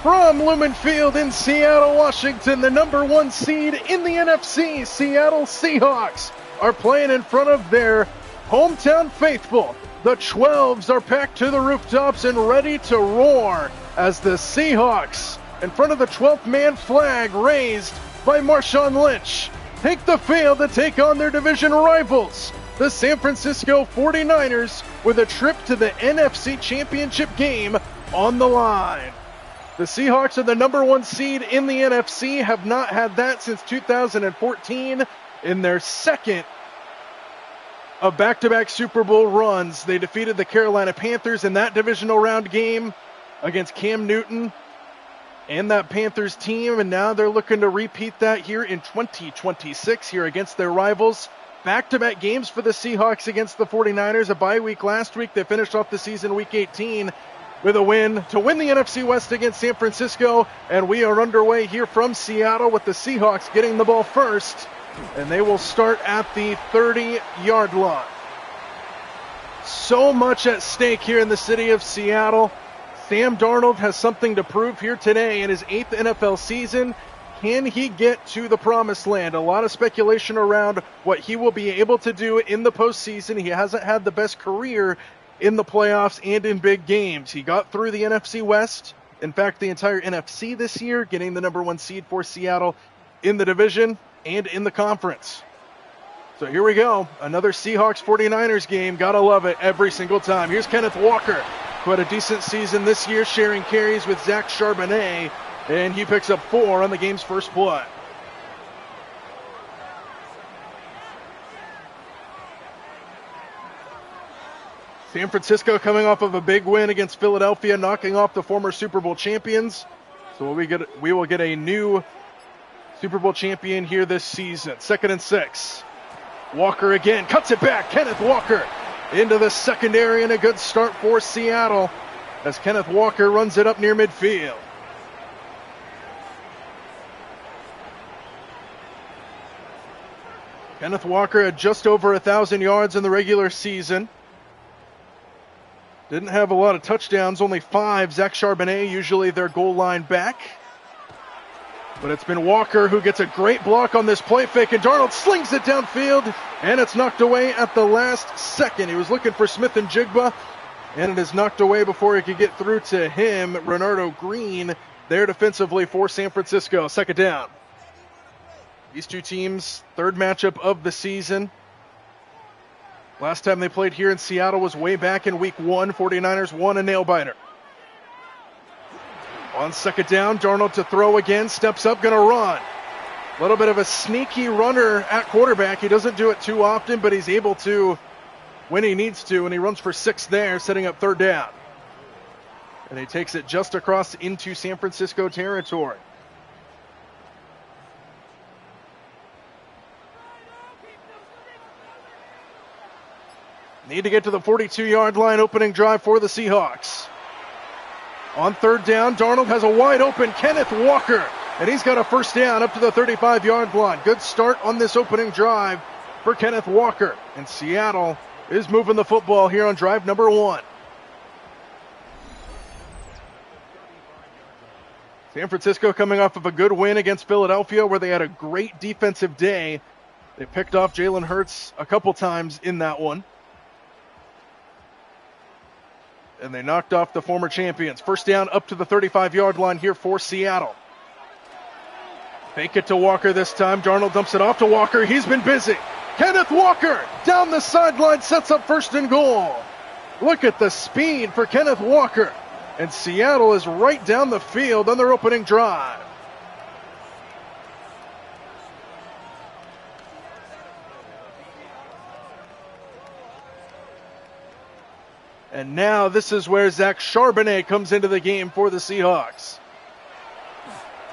From Lumen Field in Seattle, Washington, the number 1 seed in the NFC, Seattle Seahawks, are playing in front of their hometown faithful. The 12s are packed to the rooftops and ready to roar as the Seahawks, in front of the 12th man flag raised by Marshawn Lynch, take the field to take on their division rivals, the San Francisco 49ers, with a trip to the NFC Championship game on the line. The Seahawks are the number 1 seed in the NFC, have not had that since 2014 in their second of back-to-back Super Bowl runs. They defeated the Carolina Panthers in that divisional round game against Cam Newton and that Panthers team, and now they're looking to repeat that here in 2026 here against their rivals. Back-to-back games for the Seahawks against the 49ers, a bye week last week. They finished off the season week 18 with a win to win the NFC West against San Francisco, and we are underway here from Seattle with the Seahawks getting the ball first, and they will start at the 30-yard line. So much at stake here in the city of Seattle. Sam Darnold has something to prove here today in his 8th NFL season. Can he get to the promised land? A lot of speculation around what he will be able to do in the postseason. He hasn't had the best career in the playoffs and in big games. He got through the NFC West, in fact, the entire NFC this year, getting the number 1 seed for Seattle in the division and in the conference. So here we go, another Seahawks 49ers game. Gotta love it every single time. Here's Kenneth Walker, who had a decent season this year, sharing carries with Zach Charbonnet, and he picks up 4 on the game's first play. San Francisco coming off of a big win against Philadelphia, knocking off the former Super Bowl champions. So we will get a new Super Bowl champion here this season. 2nd and 6. Walker again, cuts it back. Kenneth Walker into the secondary, and a good start for Seattle as Kenneth Walker runs it up near midfield. Kenneth Walker had just over 1,000 yards in the regular season. Didn't have a lot of touchdowns, only 5. Zach Charbonnet, usually their goal line back. But it's been Walker who gets a great block on this play fake, and Darnold slings it downfield, and it's knocked away at the last second. He was looking for Smith and Jigba, and it is knocked away before he could get through to him. Renardo Green there defensively for San Francisco. 2nd down. These two teams, 3rd matchup of the season. Last time they played here in Seattle was way back in week 1. 49ers won a nail-biter. On 2nd down, Darnold to throw again, steps up, going to run. A little bit of a sneaky runner at quarterback. He doesn't do it too often, but he's able to when he needs to, and he runs for 6 there, setting up 3rd down. And he takes it just across into San Francisco territory. Need to get to the 42-yard line, opening drive for the Seahawks. On 3rd down, Darnold has a wide open Kenneth Walker, and he's got a 1st down up to the 35-yard line. Good start on this opening drive for Kenneth Walker, and Seattle is moving the football here on drive number 1. San Francisco coming off of a good win against Philadelphia, where they had a great defensive day. They picked off Jalen Hurts a couple times in that one. And they knocked off the former champions. 1st down up to the 35-yard line here for Seattle. Fake it to Walker this time. Darnold dumps it off to Walker. He's been busy. Kenneth Walker down the sideline, sets up 1st and goal. Look at the speed for Kenneth Walker. And Seattle is right down the field on their opening drive. And now this is where Zach Charbonnet comes into the game for the Seahawks.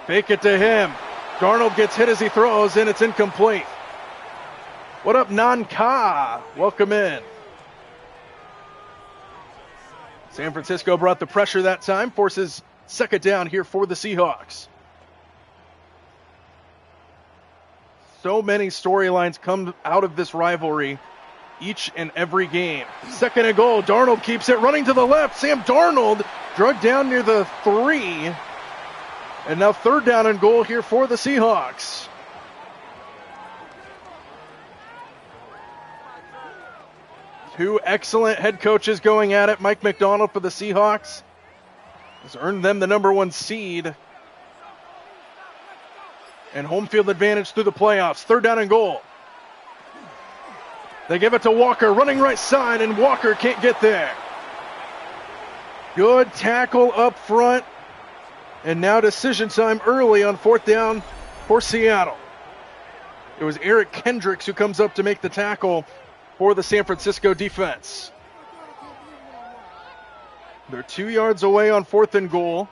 Fake it to him. Darnold gets hit as he throws, and it's incomplete. What up, Nanka? Welcome in. San Francisco brought the pressure that time, forces 2nd down here for the Seahawks. So many storylines come out of this rivalry each and every game. 2nd and goal. Darnold keeps it running to the left. Sam Darnold dragged down near the 3, And now third down and goal here for the Seahawks. Two excellent head coaches going at it. Mike McDonald for the Seahawks has earned them the number 1 seed and home field advantage through the playoffs. Third down and goal. They give it to Walker, running right side, and Walker can't get there. Good tackle up front. And now decision time early on fourth down for Seattle. It was Eric Kendricks who comes up to make the tackle for the San Francisco defense. They're 2 yards away on fourth and goal.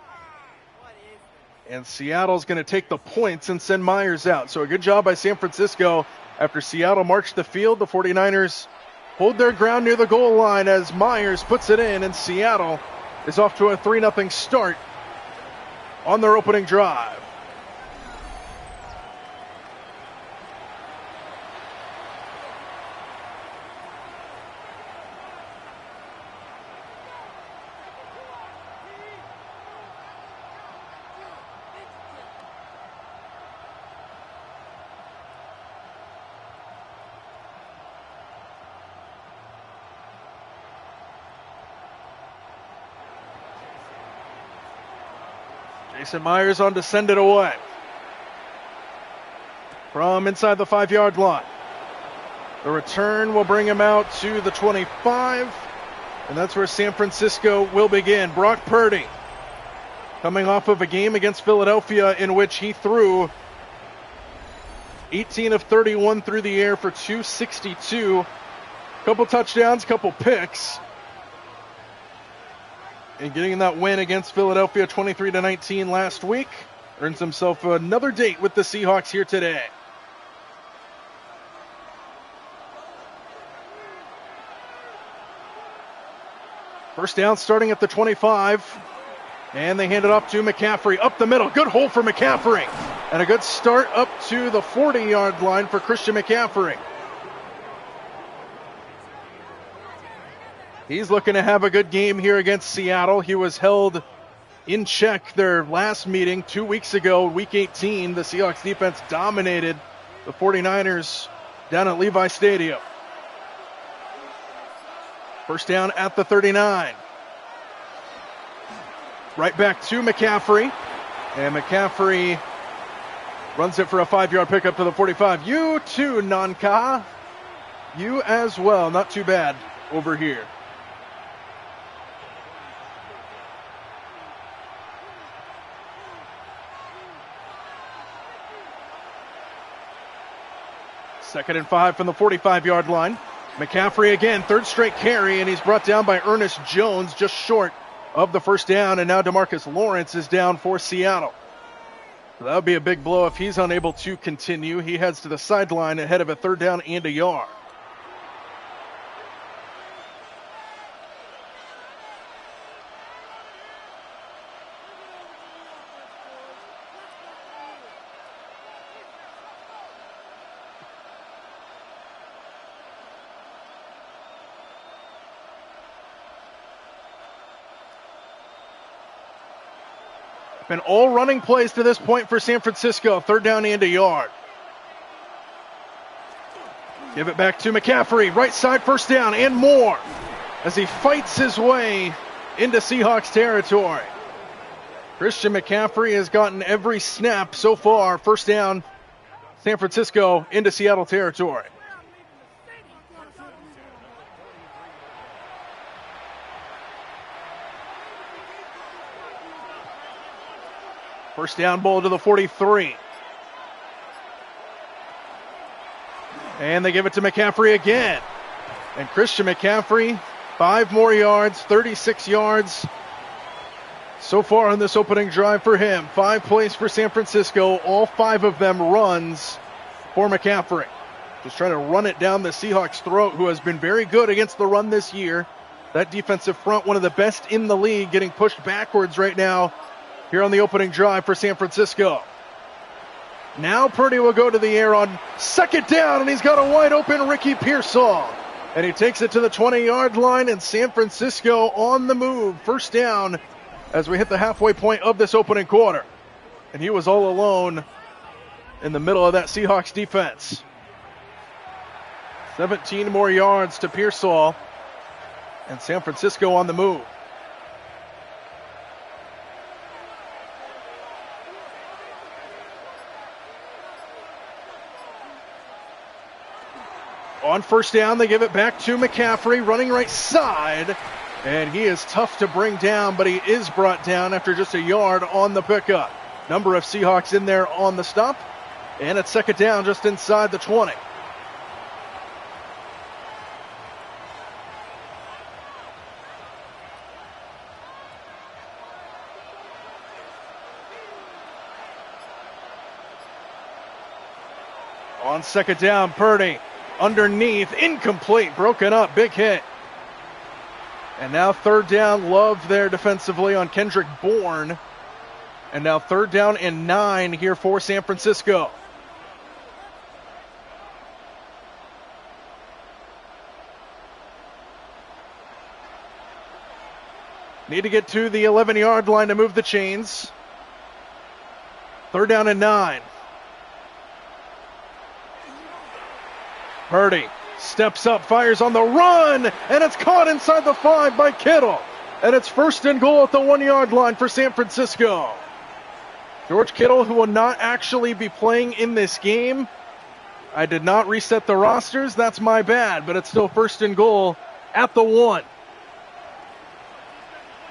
And Seattle's going to take the points and send Myers out. So a good job by San Francisco. After Seattle marched the field, the 49ers hold their ground near the goal line as Myers puts it in, and Seattle is off to a 3-0 start on their opening drive. Jason Myers on to send it away from inside the 5-yard line. The return will bring him out to the 25, and that's where San Francisco will begin. Brock Purdy coming off of a game against Philadelphia in which he threw 18 of 31 through the air for 262, couple touchdowns, couple picks. And getting that win against Philadelphia 23-19 last week, earns himself another date with the Seahawks here today. First down starting at the 25, and they hand it off to McCaffrey up the middle. Good hole for McCaffrey, and a good start up to the 40-yard line for Christian McCaffrey. He's looking to have a good game here against Seattle. He was held in check their last meeting 2 weeks ago, week 18. The Seahawks defense dominated the 49ers down at Levi Stadium. First down at the 39. Right back to McCaffrey. And McCaffrey runs it for a 5-yard pickup to the 45. You too, Nanka. You as well. Not too bad over here. Second and 5 from the 45-yard line. McCaffrey again, third straight carry, and he's brought down by Ernest Jones, just short of the first down, and now DeMarcus Lawrence is down for Seattle. So that would be a big blow if he's unable to continue. He heads to the sideline ahead of a third down and a yard. Been all running plays to this point for San Francisco. Third down and a yard. Give it back to McCaffrey. Right side, first down and more as he fights his way into Seahawks territory. Christian McCaffrey has gotten every snap so far. First down, San Francisco into Seattle territory. First down ball to the 43. And they give it to McCaffrey again. And Christian McCaffrey, 5 more yards, 36 yards so far on this opening drive for him. 5 plays for San Francisco, all 5 of them runs for McCaffrey. Just trying to run it down the Seahawks' throat, who has been very good against the run this year. That defensive front, one of the best in the league, getting pushed backwards right now here on the opening drive for San Francisco. Now Purdy will go to the air on second down, and he's got a wide open Ricky Pearsall. And he takes it to the 20-yard line, and San Francisco on the move. First down as we hit the halfway point of this opening quarter. and he was all alone in the middle of that Seahawks defense. 17 more yards to Pearsall, and San Francisco on the move. On first down, they give it back to McCaffrey, running right side. And he is tough to bring down, but he is brought down after just a yard on the pickup. Number of Seahawks in there on the stop. And it's second down just inside the 20. On second down, Purdy underneath, incomplete, broken up, big hit. And now third down, Love there defensively on Kendrick Bourne. And now third down and 9 here for San Francisco. Need to get to the 11-yard line to move the chains. Third down and 9. Purdy steps up, fires on the run, and it's caught inside the 5 by Kittle. And it's first and goal at the 1-yard line for San Francisco. George Kittle, who will not actually be playing in this game. I did not reset the rosters, that's my bad, but it's still first and goal at the 1.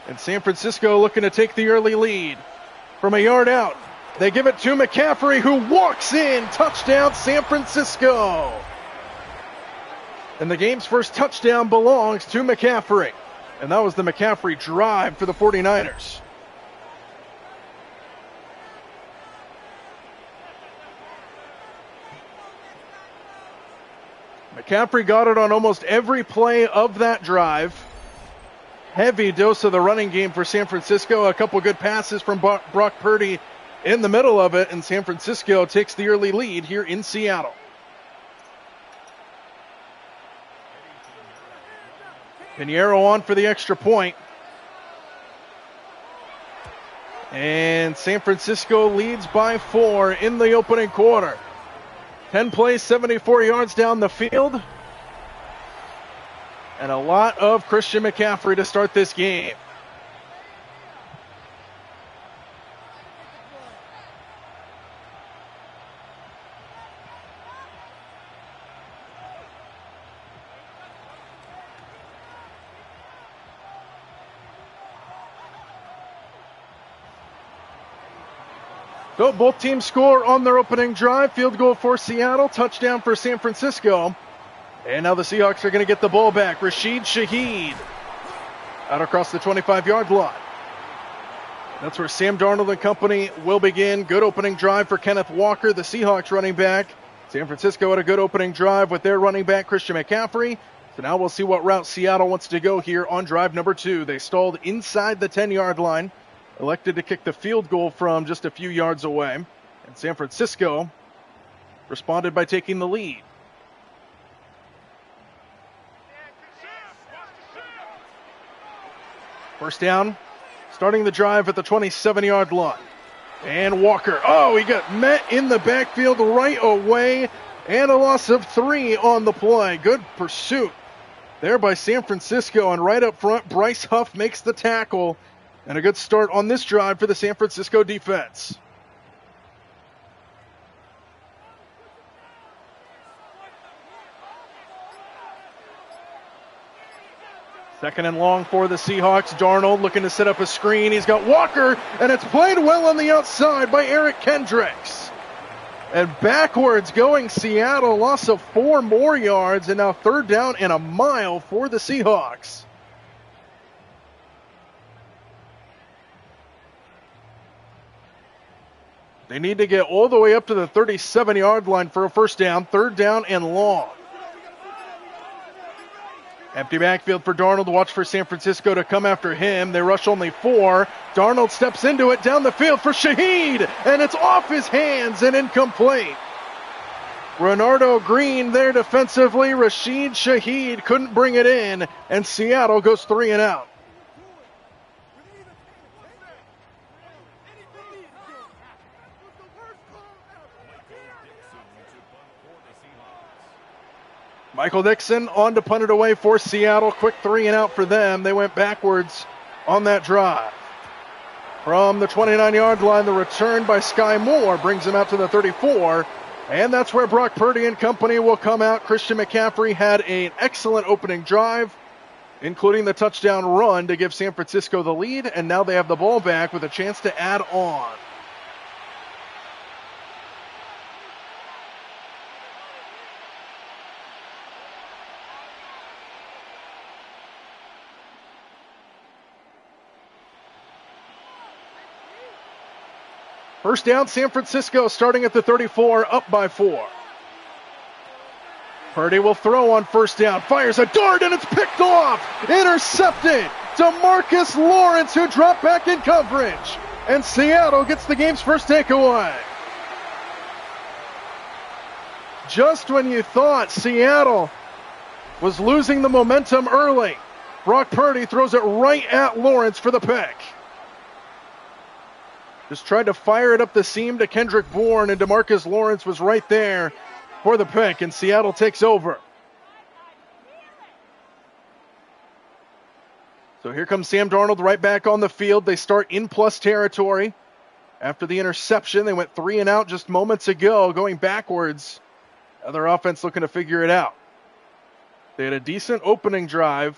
And San Francisco looking to take the early lead from a yard out. They give it to McCaffrey, who walks in. Touchdown, San Francisco. And the game's first touchdown belongs to McCaffrey. And that was the McCaffrey drive for the 49ers. McCaffrey got it on almost every play of that drive. Heavy dose of the running game for San Francisco. A couple good passes from Brock Purdy in the middle of it. And San Francisco takes the early lead here in Seattle. Pinheiro on for the extra point. And San Francisco leads by 4 in the opening quarter. 10 plays, 74 yards down the field. And a lot of Christian McCaffrey to start this game. So both teams score on their opening drive. Field goal for Seattle, touchdown for San Francisco. And now the Seahawks are going to get the ball back. Rashid Shaheed out across the 25-yard line. That's where Sam Darnold and company will begin. Good opening drive for Kenneth Walker, the Seahawks running back. San Francisco had a good opening drive with their running back, Christian McCaffrey. So now we'll see what route Seattle wants to go here on drive number 2. They stalled inside the 10-yard line. Elected to kick the field goal from just a few yards away. And San Francisco responded by taking the lead. First down, starting the drive at the 27-yard line. And Walker, he got met in the backfield right away. And a loss of 3 on the play. Good pursuit there by San Francisco. And right up front, Bryce Huff makes the tackle. And a good start on this drive for the San Francisco defense. Second and long for the Seahawks. Darnold looking to set up a screen. He's got Walker, and it's played well on the outside by Eric Kendricks. And backwards going Seattle, loss of 4 more yards, and now third down and a mile for the Seahawks. They need to get all the way up to the 37-yard line for a first down. Third down and long. Empty backfield for Darnold. Watch for San Francisco to come after him. They rush only 4. Darnold steps into it down the field for Shaheed. And it's off his hands and incomplete. Renardo Green there defensively. Rashid Shaheed couldn't bring it in. And Seattle goes 3 and out. Michael Dixon on to punt it away for Seattle. Quick 3 and out for them. They went backwards on that drive. From the 29-yard line, the return by Sky Moore brings him out to the 34. And that's where Brock Purdy and company will come out. Christian McCaffrey had an excellent opening drive, including the touchdown run to give San Francisco the lead. And now they have the ball back with a chance to add on. First down, San Francisco starting at the 34, up by 4. Purdy will throw on first down, fires a dart, and it's picked off. Intercepted. DeMarcus Lawrence, who dropped back in coverage. And Seattle gets the game's first takeaway. Just when you thought Seattle was losing the momentum early, Brock Purdy throws it right at Lawrence for the pick. Just tried to fire it up the seam to Kendrick Bourne, and DeMarcus Lawrence was right there for the pick, and Seattle takes over. So here comes Sam Darnold right back on the field. They start in plus territory. After the interception, they went 3 and out just moments ago, going backwards. Other offense looking to figure it out. They had a decent opening drive.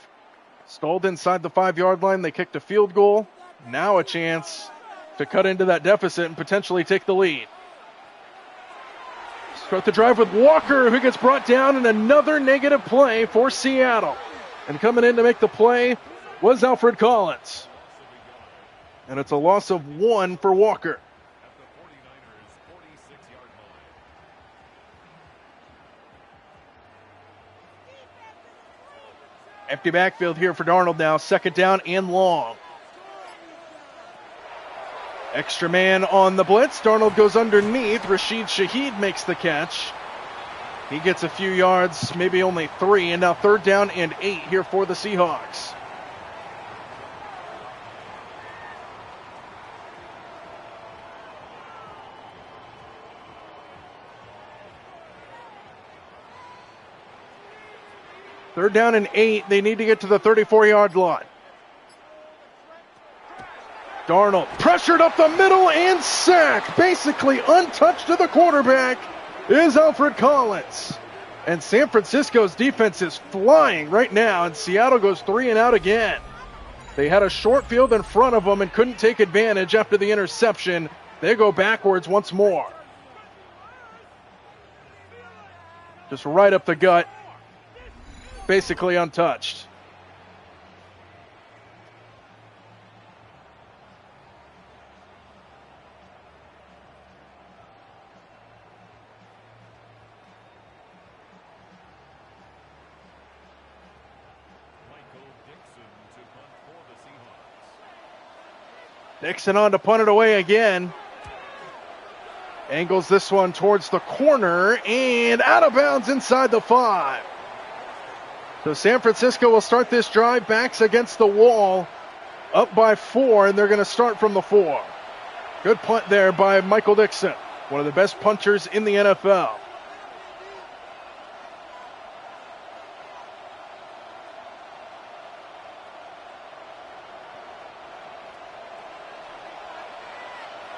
Stalled inside the 5-yard line. They kicked a field goal. Now a chance to cut into that deficit and potentially take the lead. Start the drive with Walker, who gets brought down, and another negative play for Seattle. And coming in to make the play was Alfred Collins. And it's a loss of 1 for Walker. Empty backfield here for Darnold now. Second down and long. Extra man on the blitz. Darnold goes underneath. Rashid Shaheed makes the catch. He gets a few yards, maybe only 3. And now third down and 8 here for the Seahawks. Third down and 8. They need to get to the 34-yard line. Darnold pressured up the middle and sacked. Basically untouched to the quarterback is Alfred Collins. And San Francisco's defense is flying right now, and Seattle goes 3 and out again. They had a short field in front of them and couldn't take advantage after the interception. They go backwards once more. Just right up the gut. Basically untouched. Dixon on to punt it away again. Angles this one towards the corner and out of bounds inside the 5. So San Francisco will start this drive, backs against the wall, up by 4, and they're going to start from the 4. Good punt there by Michael Dixon, one of the best punters in the NFL.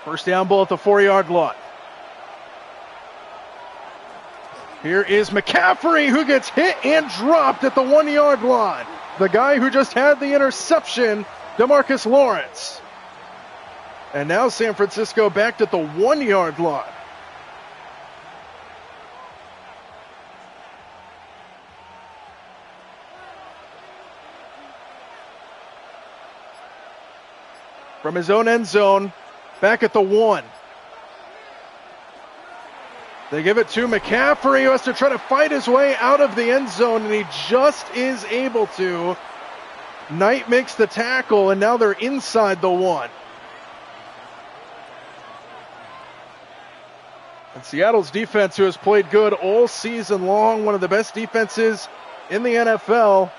First down ball at the 4-yard line. Here is McCaffrey, who gets hit and dropped at the 1-yard line. The guy who just had the interception, DeMarcus Lawrence. And now San Francisco backed at the 1-yard line. From his own end zone, back at the 1. They give it to McCaffrey, who has to try to fight his way out of the end zone, and he just is able to. Knight makes the tackle, and now they're inside the 1. And Seattle's defense, who has played good all season long, one of the best defenses in the NFL.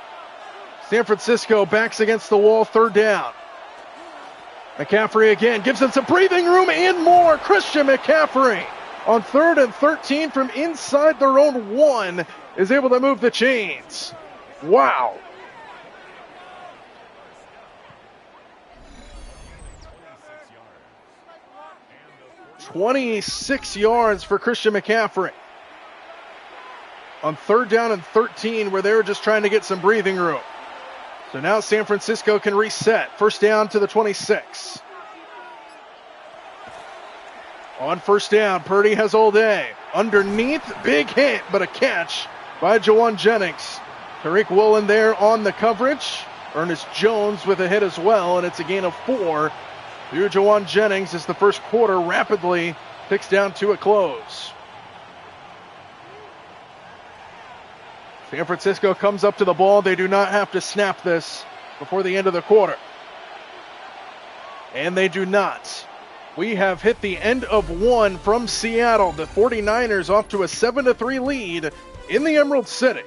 San Francisco backs against the wall, third down. McCaffrey again gives them some breathing room and more. Christian McCaffrey on 3rd and 13 from inside their own 1 is able to move the chains. Wow. "26 yards for Christian McCaffrey on 3rd down and 13, where they were just trying to get some breathing room. So now San Francisco can reset. 1st down to the 26. On 1st down, Purdy has all day. Underneath, big hit, but a catch by Jawan Jennings. Tariq Woolen there on the coverage. Ernest Jones with a hit as well, and it's a gain of 4 to Jawan Jennings as the first quarter rapidly ticks down to a close. San Francisco comes up to the ball. They do not have to snap this before the end of the quarter. And they do not. We have hit the end of 1 from Seattle. The 49ers off to a 7-3 lead in the Emerald City.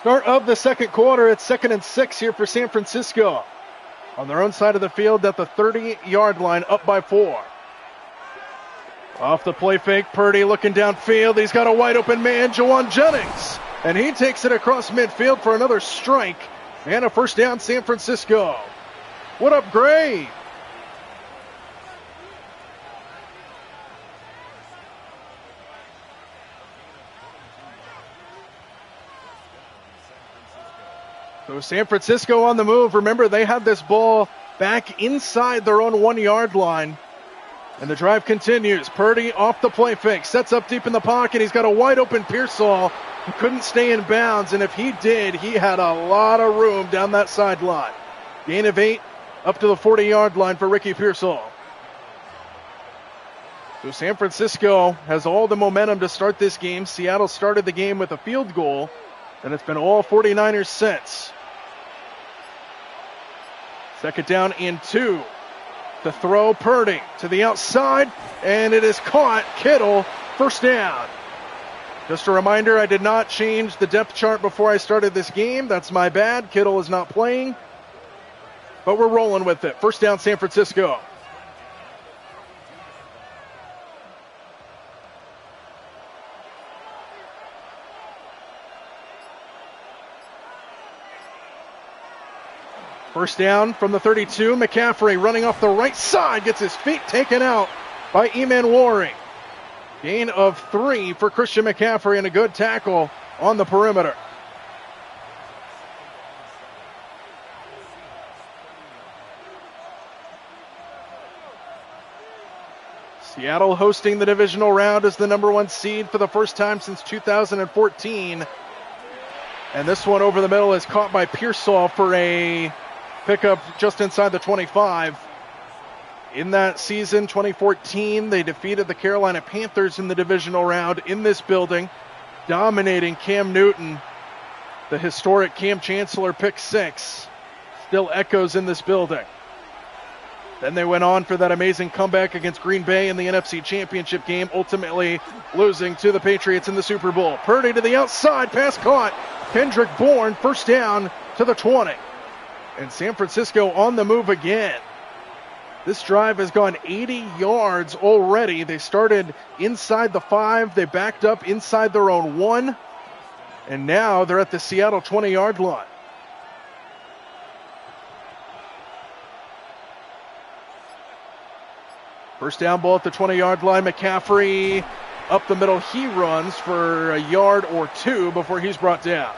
Start of the second quarter. It's 2nd and 6 here for San Francisco. On their own side of the field at the 30-yard line, up by 4. Off the play fake, Purdy looking downfield. He's got a wide open man, Jawan Jennings. And he takes it across midfield for another strike. And a 1st down, San Francisco. What up, Gray? So San Francisco on the move. Remember, they had this ball back inside their own 1-yard line. And the drive continues. Purdy off the play fake. Sets up deep in the pocket. He's got a wide open Pearsall who couldn't stay in bounds. And if he did, he had a lot of room down that sideline. Gain of 8 up to the 40-yard line for Ricky Pearsall. So San Francisco has all the momentum to start this game. Seattle started the game with a field goal. And it's been all 49ers since. 2nd down and 2. To throw, Purdy to the outside, and it is caught. Kittle, 1st down. Just a reminder, I did not change the depth chart before I started this game. That's my bad. Kittle is not playing, but we're rolling with it. 1st down, San Francisco. First down from the 32. McCaffrey running off the right side. Gets his feet taken out by Eman Waring. Gain of 3 for Christian McCaffrey and a good tackle on the perimeter. Seattle hosting the divisional round as the number 1 seed for the first time since 2014. And this one over the middle is caught by Pearsall for a pickup just inside the 25. In that season, 2014, they defeated the Carolina Panthers in the divisional round in this building, dominating Cam Newton. The historic Cam Chancellor pick 6 still echoes in this building. Then they went on for that amazing comeback against Green Bay in the NFC Championship game, ultimately losing to the Patriots in the Super Bowl. Purdy to the outside, pass caught. Kendrick Bourne, 1st down to the 20. And San Francisco on the move again. This drive has gone 80 yards already. They started inside the 5. They backed up inside their own 1. And now they're at the Seattle 20-yard line. First down ball at the 20-yard line. McCaffrey up the middle. He runs for a yard or 2 before he's brought down.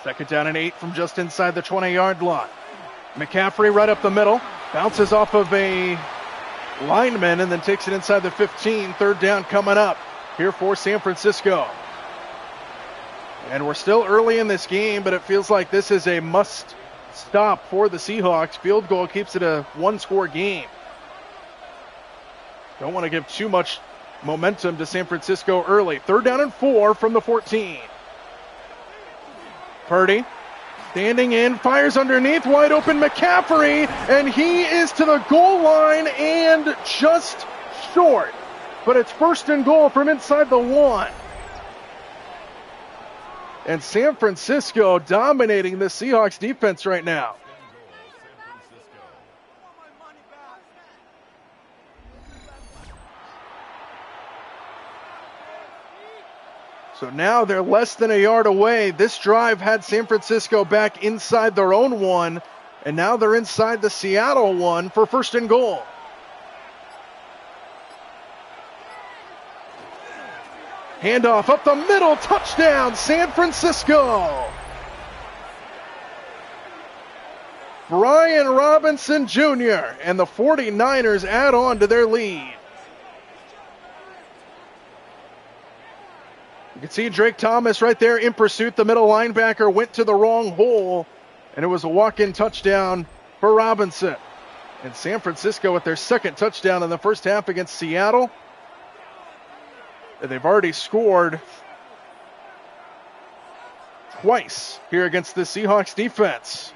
Second down and 8 from just inside the 20-yard line. McCaffrey right up the middle. Bounces off of a lineman and then takes it inside the 15. 3rd down coming up here for San Francisco. And we're still early in this game, but it feels like this is a must stop for the Seahawks. Field goal keeps it a 1-score game. Don't want to give too much momentum to San Francisco early. 3rd down and 4 from the 14. Purdy standing in, fires underneath, wide open McCaffrey, and he is to the goal line and just short. But it's 1st and goal from inside the 1. And San Francisco dominating the Seahawks defense right now. So now they're less than a yard away. This drive had San Francisco back inside their own 1, and now they're inside the Seattle 1 for 1st and goal. Handoff up the middle, touchdown, San Francisco. Brian Robinson Jr. and the 49ers add on to their lead. You can see Drake Thomas right there in pursuit. The middle linebacker went to the wrong hole, and it was a walk-in touchdown for Robinson. And San Francisco with their 2nd touchdown in the first half against Seattle. And they've already scored twice here against the Seahawks defense.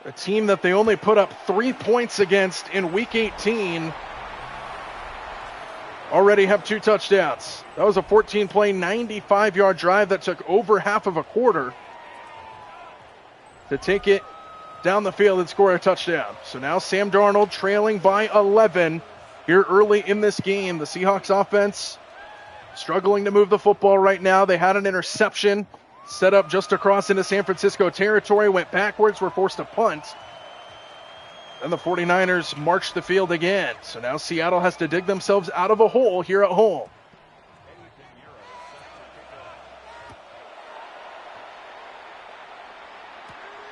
A team that they only put up 3 points against in Week 18 already have 2 touchdowns. That was a 14-play, 95-yard drive that took over half of a quarter to take it down the field and score a touchdown. So now Sam Darnold trailing by 11 here early in this game. The Seahawks offense struggling to move the football right now. They had an interception set up just across into San Francisco territory, went backwards, were forced to punt. Then the 49ers marched the field again. So now Seattle has to dig themselves out of a hole here at home.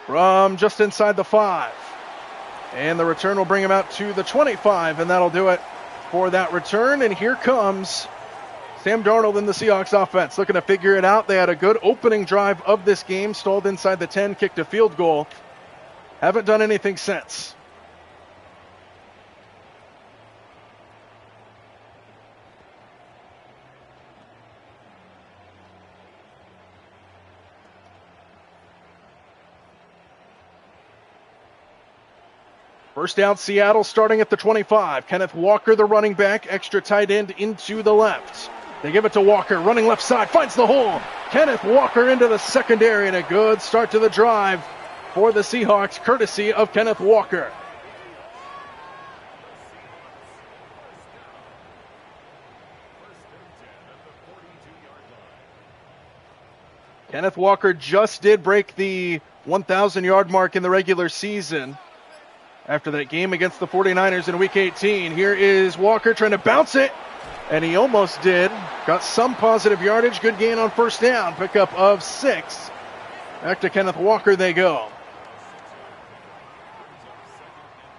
From just inside the 5. And the return will bring him out to the 25, and that'll do it for that return. And here comes Sam Darnold in the Seahawks offense, looking to figure it out. They had a good opening drive of this game, stalled inside the 10, kicked a field goal. Haven't done anything since. First down, Seattle starting at the 25. Kenneth Walker, the running back, extra tight end into the left. They give it to Walker, running left side, finds the hole. Kenneth Walker into the secondary, and a good start to the drive for the Seahawks, courtesy of Kenneth Walker. Kenneth Walker just did break the 1,000-yard mark in the regular season after that game against the 49ers in Week 18. Here is Walker trying to bounce it, and he almost did. Got some positive yardage. Good gain on first down. Pickup of 6. Back to Kenneth Walker they go.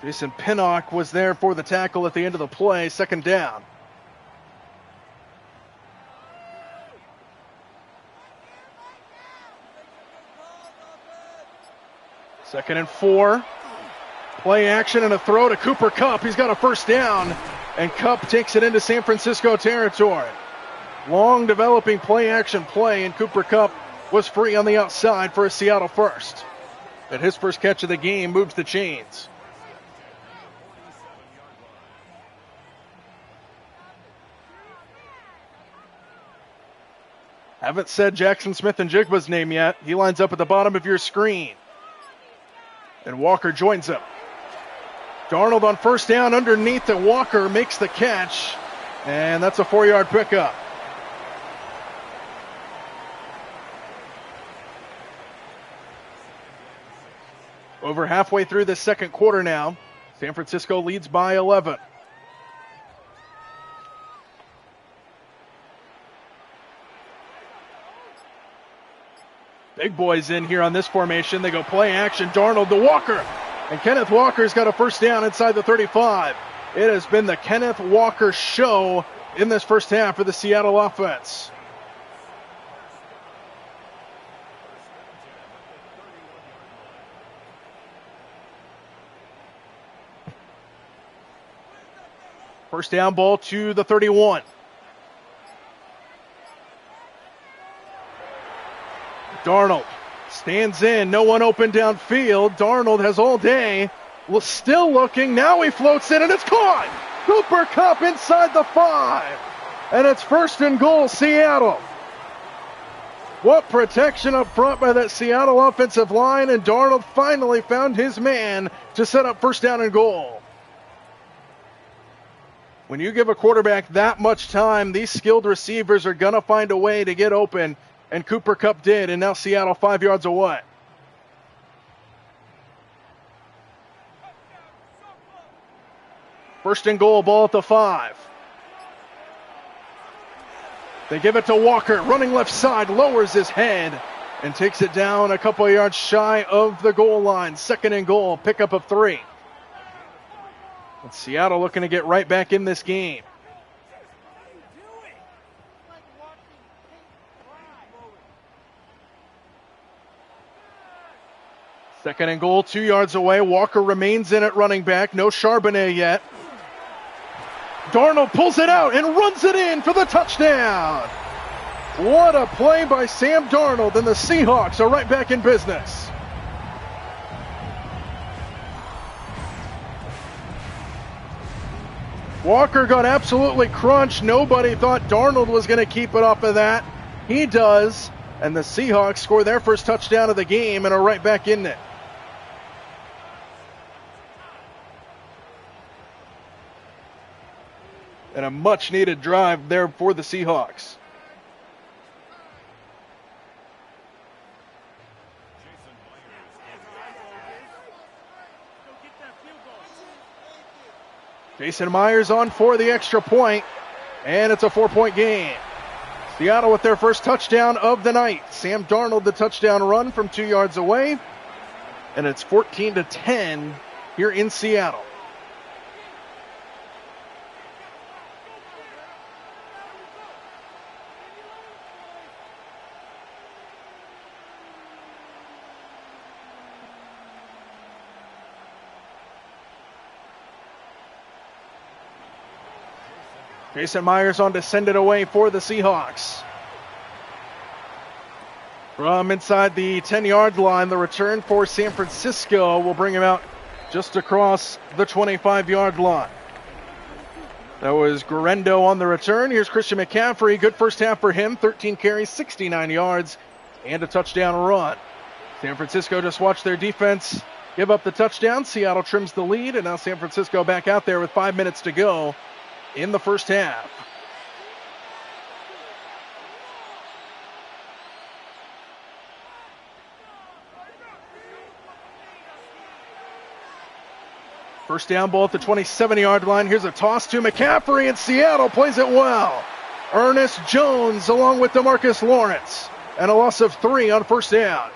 Jason Pinnock was there for the tackle at the end of the play. Second down. Second and 4. Play action and a throw to Cooper Kupp. He's got a first down, and Kupp takes it into San Francisco territory. Long developing play action play, and Cooper Kupp was free on the outside for a Seattle first. And his first catch of the game moves the chains. Haven't said Jackson Smith-Njigba's name yet. He lines up at the bottom of your screen. And Walker joins him. Darnold on first down underneath, and Walker makes the catch. And that's a 4-yard pickup. Over halfway through the second quarter now. San Francisco leads by 11. Big boys in here on this formation. They go play action. Darnold to Walker. And Kenneth Walker's got a first down inside the 35. It has been the Kenneth Walker show in this first half for the Seattle offense. First down ball to the 31. Darnold stands in. No one open downfield. Darnold has all day. Still looking. Now he floats in and it's caught. Cooper Kupp inside the 5. And it's first and goal, Seattle. What protection up front by that Seattle offensive line, and Darnold finally found his man to set up first down and goal. When you give a quarterback that much time, these skilled receivers are going to find a way to get open, and Cooper Kupp did, and now Seattle 5 yards away. First and goal, ball at the 5. They give it to Walker, running left side, lowers his head, and takes it down a couple of yards shy of the goal line. Second and goal, pickup of 3. And Seattle looking to get right back in this game. Second and goal, 2 yards away. Walker remains in at running back. No Charbonnet yet. Darnold pulls it out and runs it in for the touchdown. What a play by Sam Darnold, and the Seahawks are right back in business. Walker got absolutely crunched. Nobody thought Darnold was going to keep it off of that. He does, and the Seahawks score their first touchdown of the game and are right back in it. And a much-needed drive there for the Seahawks. Jason Myers on for the extra point, and it's a 4-point game. Seattle with their first touchdown of the night. Sam Darnold, the touchdown run from 2 yards away, and it's 14-10 here in Seattle. Jason Myers on to send it away for the Seahawks. From inside the 10-yard line, the return for San Francisco will bring him out just across the 25-yard line. That was Guerrero on the return. Here's Christian McCaffrey. Good first half for him. 13 carries, 69 yards, and a touchdown run. San Francisco just watched their defense give up the touchdown. Seattle trims the lead, and now San Francisco back out there with 5 minutes to go in the first half. First down ball at the 27-yard line. Here's a toss to McCaffrey, and Seattle plays it well. Ernest Jones along with DeMarcus Lawrence, and a loss of 3 on first down.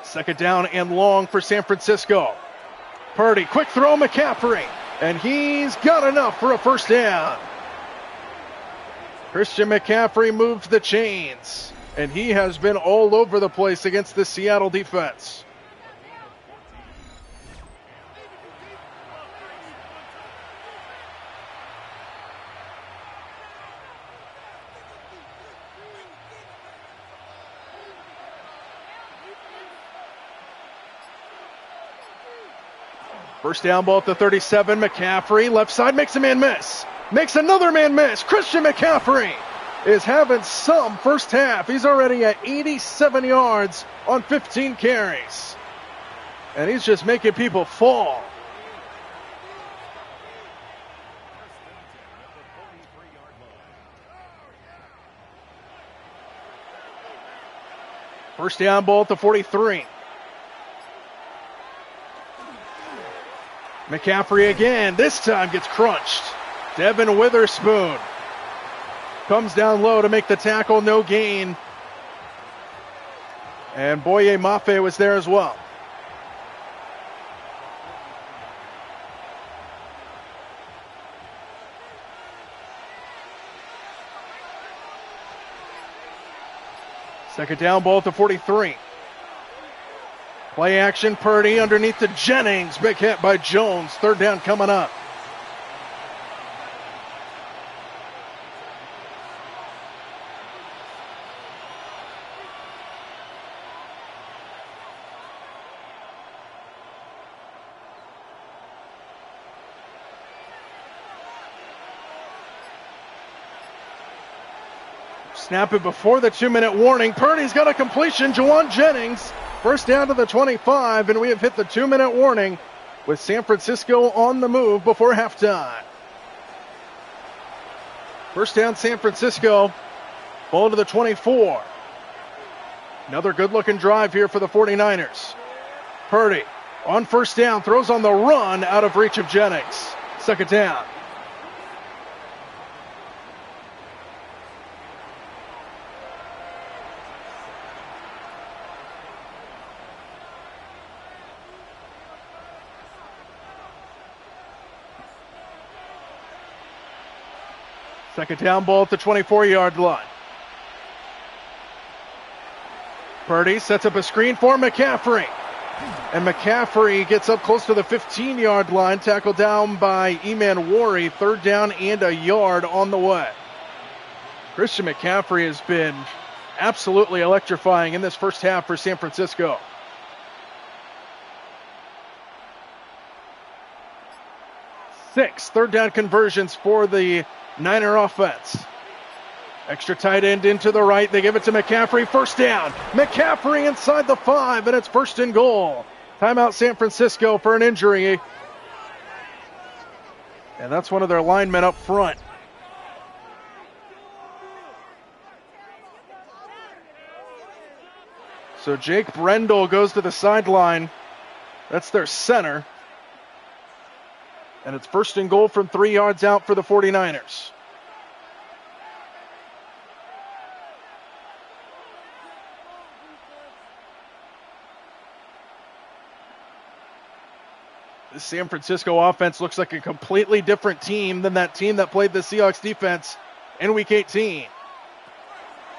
Second down and long for San Francisco. Purdy, quick throw, McCaffrey, and he's got enough for a first down. Christian McCaffrey moved the chains, and he has been all over the place against the Seattle defense. First down ball at the 37, McCaffrey, left side, makes a man miss. Makes another man miss. Christian McCaffrey is having some first half. He's already at 87 yards on 15 carries. And he's just making people fall. First down ball at the 43. McCaffrey again, this time gets crunched. Devin Witherspoon comes down low to make the tackle, no gain. And Boye Mafe was there as well. Second down, ball at the 43. Play action, Purdy underneath to Jennings. Big hit by Jones. Third down coming up. Snap it before the 2-minute warning. Purdy's got a completion. Juwan Jennings. First down to the 25, and we have hit the 2-minute warning with San Francisco on the move before halftime. First down, San Francisco. Ball to the 24. Another good-looking drive here for the 49ers. Purdy on first down, throws on the run, out of reach of Jennings. Second down. Second down, ball at the 24-yard line. Purdy sets up a screen for McCaffrey. And McCaffrey gets up close to the 15-yard line, tackled down by Eman Wari. Third down and a yard on the way. Christian McCaffrey has been absolutely electrifying in this first half for San Francisco. Six third down conversions for the Niner offense. Extra tight end into the right. They give it to McCaffrey. First down. McCaffrey inside the 5, and it's first and goal. Timeout San Francisco for an injury. And that's one of their linemen up front. So Jake Brendel goes to the sideline. That's their center. And it's first and goal from 3 yards out for the 49ers. The San Francisco offense looks like a completely different team than that team that played the Seahawks defense in Week 18.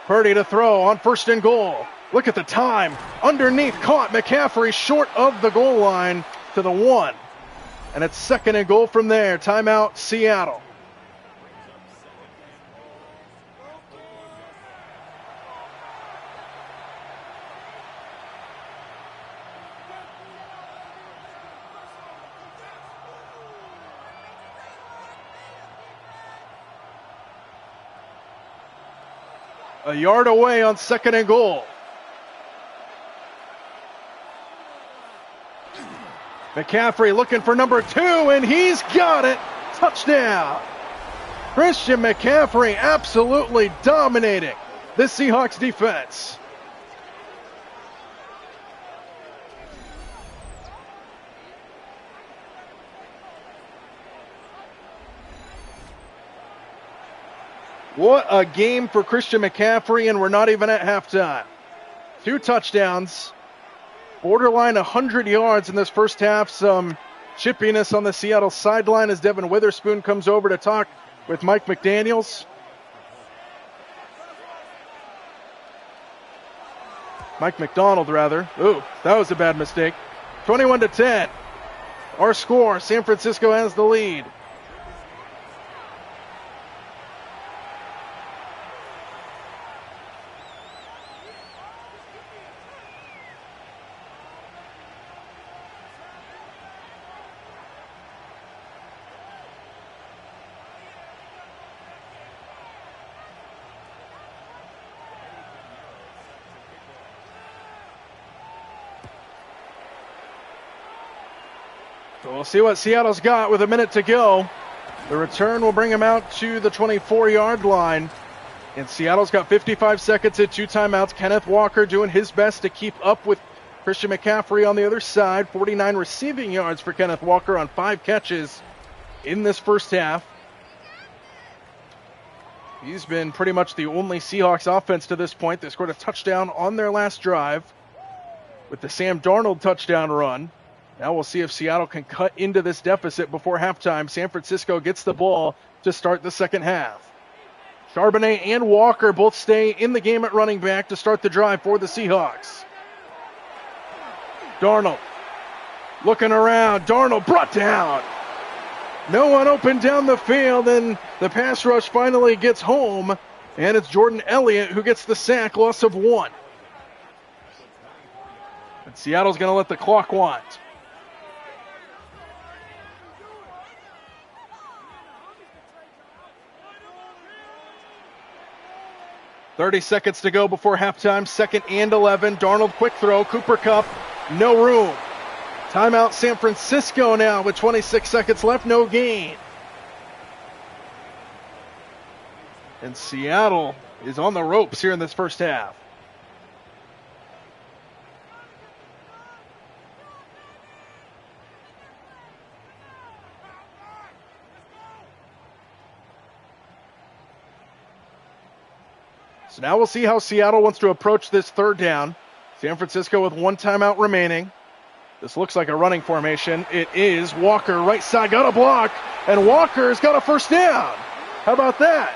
Purdy to throw on first and goal. Look at the time. Underneath, caught McCaffrey short of the goal line to the 1. And it's second and goal from there. Timeout, Seattle. A yard away on second and goal. McCaffrey looking for number 2, and he's got it. Touchdown. Christian McCaffrey absolutely dominating this Seahawks defense. What a game for Christian McCaffrey, and we're not even at halftime. 2 touchdowns. Borderline 100 yards in this first half. Some chippiness on the Seattle sideline as Devin Witherspoon comes over to talk with Mike McDaniels. Mike McDonald, rather. Ooh, that was a bad mistake. 21-10. Our score, San Francisco has the lead. So we'll see what Seattle's got with a minute to go. The return will bring him out to the 24-yard line. And Seattle's got 55 seconds and 2 timeouts. Kenneth Walker doing his best to keep up with Christian McCaffrey on the other side. 49 receiving yards for Kenneth Walker on 5 catches in this first half. He's been pretty much the only Seahawks offense to this point. They scored a touchdown on their last drive with the Sam Darnold touchdown run. Now we'll see if Seattle can cut into this deficit before halftime. San Francisco gets the ball to start the second half. Charbonnet and Walker both stay in the game at running back to start the drive for the Seahawks. Darnold looking around. Darnold brought down. No one open down the field, and the pass rush finally gets home, and it's Jordan Elliott who gets the sack, loss of 1. And Seattle's going to let the clock wind. .30 seconds to go before halftime. 2nd and 11. Darnold, quick throw. Cooper Kupp, no room. Timeout San Francisco now with 26 seconds left. No gain. And Seattle is on the ropes here in this first half. So now we'll see how Seattle wants to approach this 3rd down. San Francisco with 1 timeout remaining. This looks like a running formation. It is. Walker, right side, got a block, and Walker's got a first down. How about that?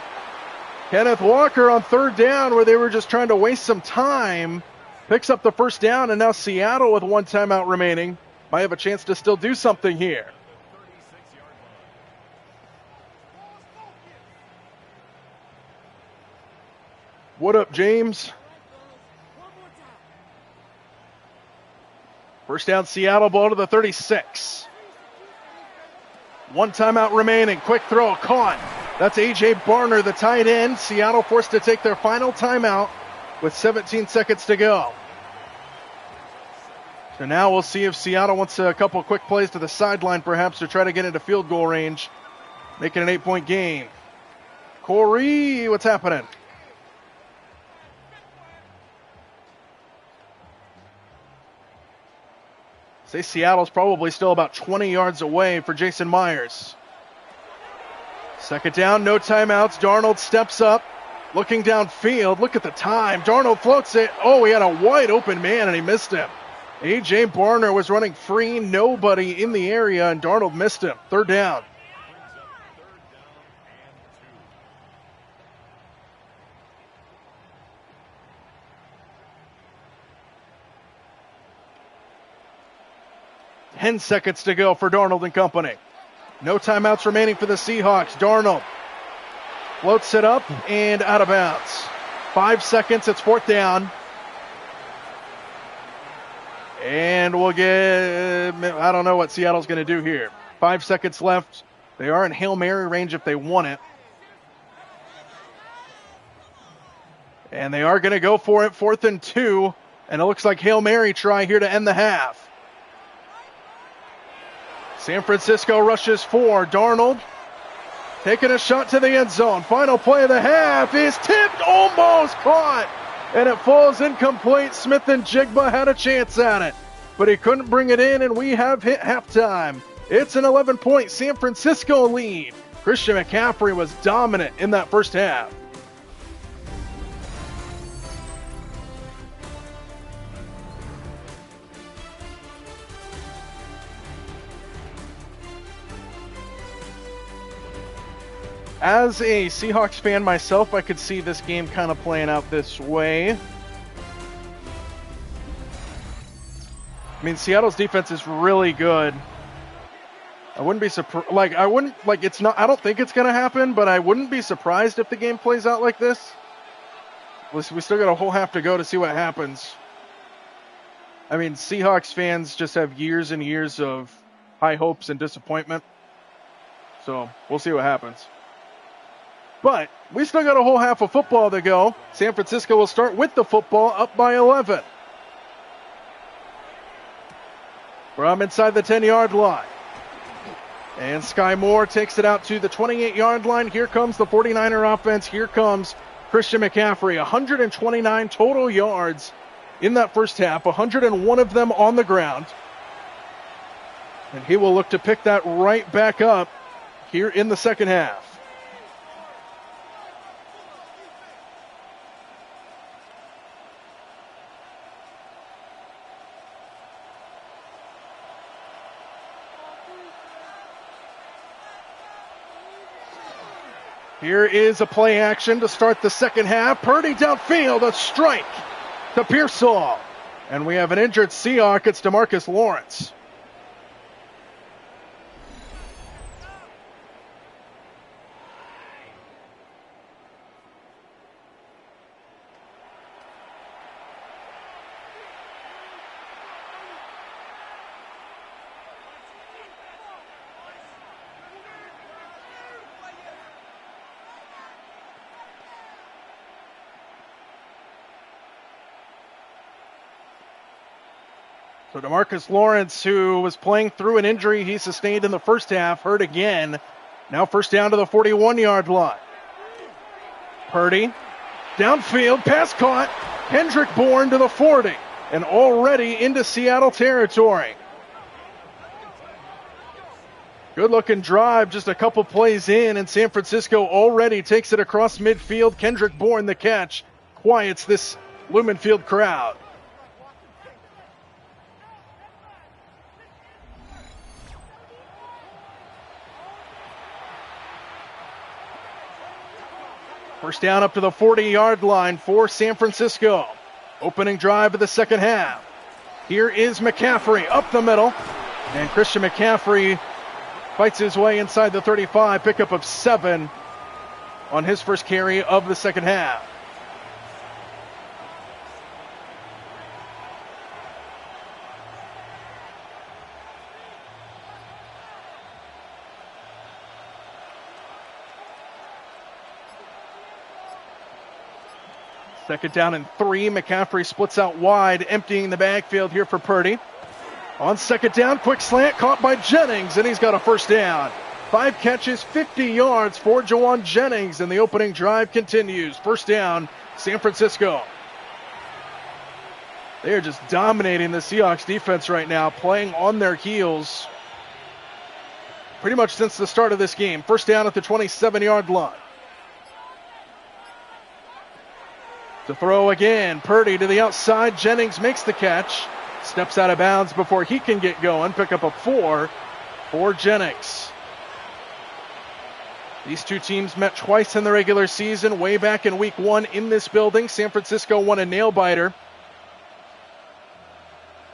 Kenneth Walker on 3rd down, where they were just trying to waste some time, picks up the first down, and now Seattle with 1 timeout remaining might have a chance to still do something here. What up, James? First down, Seattle, ball to the 36. 1 timeout remaining. Quick throw, caught. That's A.J. Barner, the tight end. Seattle forced to take their final timeout with 17 seconds to go. So now we'll see if Seattle wants a couple quick plays to the sideline, perhaps, to try to get into field goal range, make it an 8-point game. Corey, what's happening? Say Seattle's probably still about 20 yards away for Jason Myers. 2nd down, no timeouts. Darnold steps up, looking downfield. Look at the time. Darnold floats it. Oh, he had a wide open man, and he missed him. A.J. Barner was running free, nobody in the area, and Darnold missed him. 3rd down. Ten seconds to go for Darnold and company. No timeouts remaining for the Seahawks. Darnold floats it up and out of bounds. 5 seconds, it's 4th down. And we'll get, I don't know what Seattle's going to do here. 5 seconds left. They are in Hail Mary range if they want it. And they are going to go for it, 4th and 2. And it looks like Hail Mary try here to end the half. San Francisco rushes 4. Darnold taking a shot to the end zone. Final play of the half is tipped, almost caught, and it falls incomplete. Smith and Jigba had a chance at it, but he couldn't bring it in, and we have hit halftime. It's an 11-point San Francisco lead. Christian McCaffrey was dominant in that first half. As a Seahawks fan myself, I could see this game kind of playing out this way. I mean, Seattle's defense is really good. I wouldn't be surprised. I don't think it's going to happen, but I wouldn't be surprised if the game plays out like this. We still got a whole half to go to see what happens. I mean, Seahawks fans just have years and years of high hopes and disappointment. So we'll see what happens. But we still got a whole half of football to go. San Francisco will start with the football, up by 11. From inside the 10-yard line. And Sky Moore takes it out to the 28-yard line. Here comes the 49er offense. Here comes Christian McCaffrey. 129 total yards in that first half. 101 of them on the ground. And he will look to pick that right back up here in the second half. Here is a play action to start the second half. Purdy downfield, a strike to Pearsall. And we have an injured Seahawk. It's DeMarcus Lawrence. So DeMarcus Lawrence, who was playing through an injury he sustained in the first half, hurt again. Now first down to the 41-yard line. Purdy, downfield, pass caught. Kendrick Bourne to the 40, and already into Seattle territory. Good-looking drive, just a couple plays in, and San Francisco already takes it across midfield. Kendrick Bourne, the catch, quiets this Lumen Field crowd. First down up to the 40-yard line for San Francisco. Opening drive of the second half. Here is McCaffrey up the middle. And Christian McCaffrey fights his way inside the 35. Pickup of 7 on his first carry of the second half. Second down and 3. McCaffrey splits out wide, emptying the backfield here for Purdy. On second down, quick slant caught by Jennings, and he's got a first down. 5 catches, 50 yards for Jawan Jennings, and the opening drive continues. First down, San Francisco. They are just dominating the Seahawks defense right now, playing on their heels pretty much since the start of this game. First down at the 27-yard line. To throw again, Purdy to the outside. Jennings makes the catch. Steps out of bounds before he can get going. Pick up a 4 for Jennings. These two teams met twice in the regular season, way back in week 1 in this building. San Francisco won a nail-biter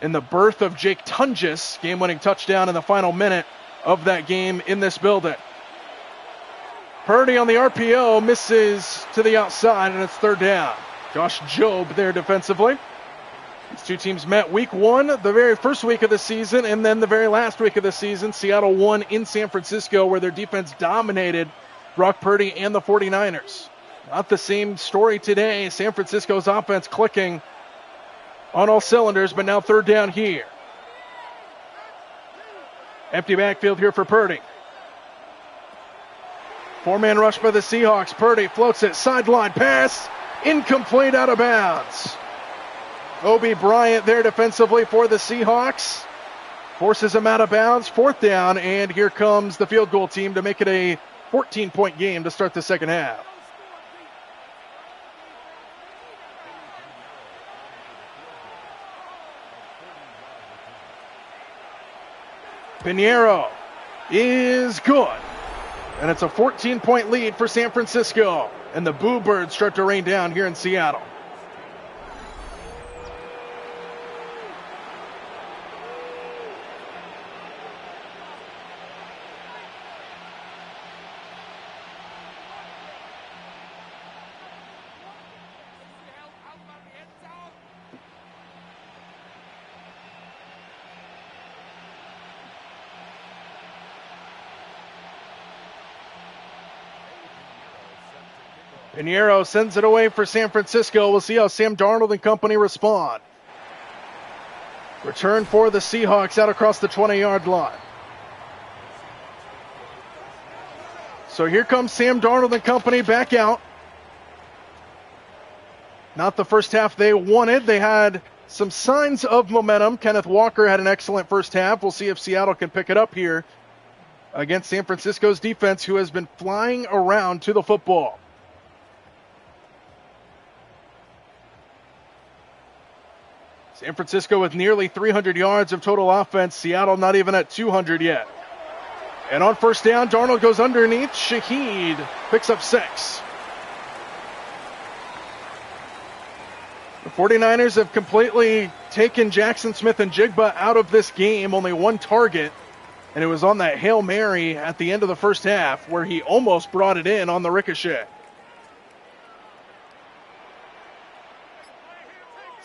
in the birth of Jake Tunges, game-winning touchdown in the final minute of that game in this building. Purdy on the RPO misses to the outside, and it's third down. Josh Jobe there defensively. These two teams met week 1, the very first week of the season, and then the very last week of the season. Seattle won in San Francisco, where their defense dominated Brock Purdy and the 49ers. Not the same story today. San Francisco's offense clicking on all cylinders, but now third down here. Empty backfield here for Purdy. 4-man rush by the Seahawks. Purdy floats it, sideline pass. Incomplete, out of bounds. Obi Bryant there defensively for the Seahawks. Forces him out of bounds. Fourth down, and here comes the field goal team to make it a 14-point game to start the second half. Pinheiro is good. And it's a 14-point lead for San Francisco. And the Boo Birds start to rain down here in Seattle. Pinheiro sends it away for San Francisco. We'll see how Sam Darnold and company respond. Return for the Seahawks out across the 20-yard line. So here comes Sam Darnold and company back out. Not the first half they wanted. They had some signs of momentum. Kenneth Walker had an excellent first half. We'll see if Seattle can pick it up here against San Francisco's defense, who has been flying around to the football. San Francisco with nearly 300 yards of total offense. Seattle not even at 200 yet. And on first down, Darnold goes underneath. Shaheed picks up 6. The 49ers have completely taken Jackson Smith and Jigba out of this game. Only one target, and it was on that Hail Mary at the end of the first half where he almost brought it in on the ricochet.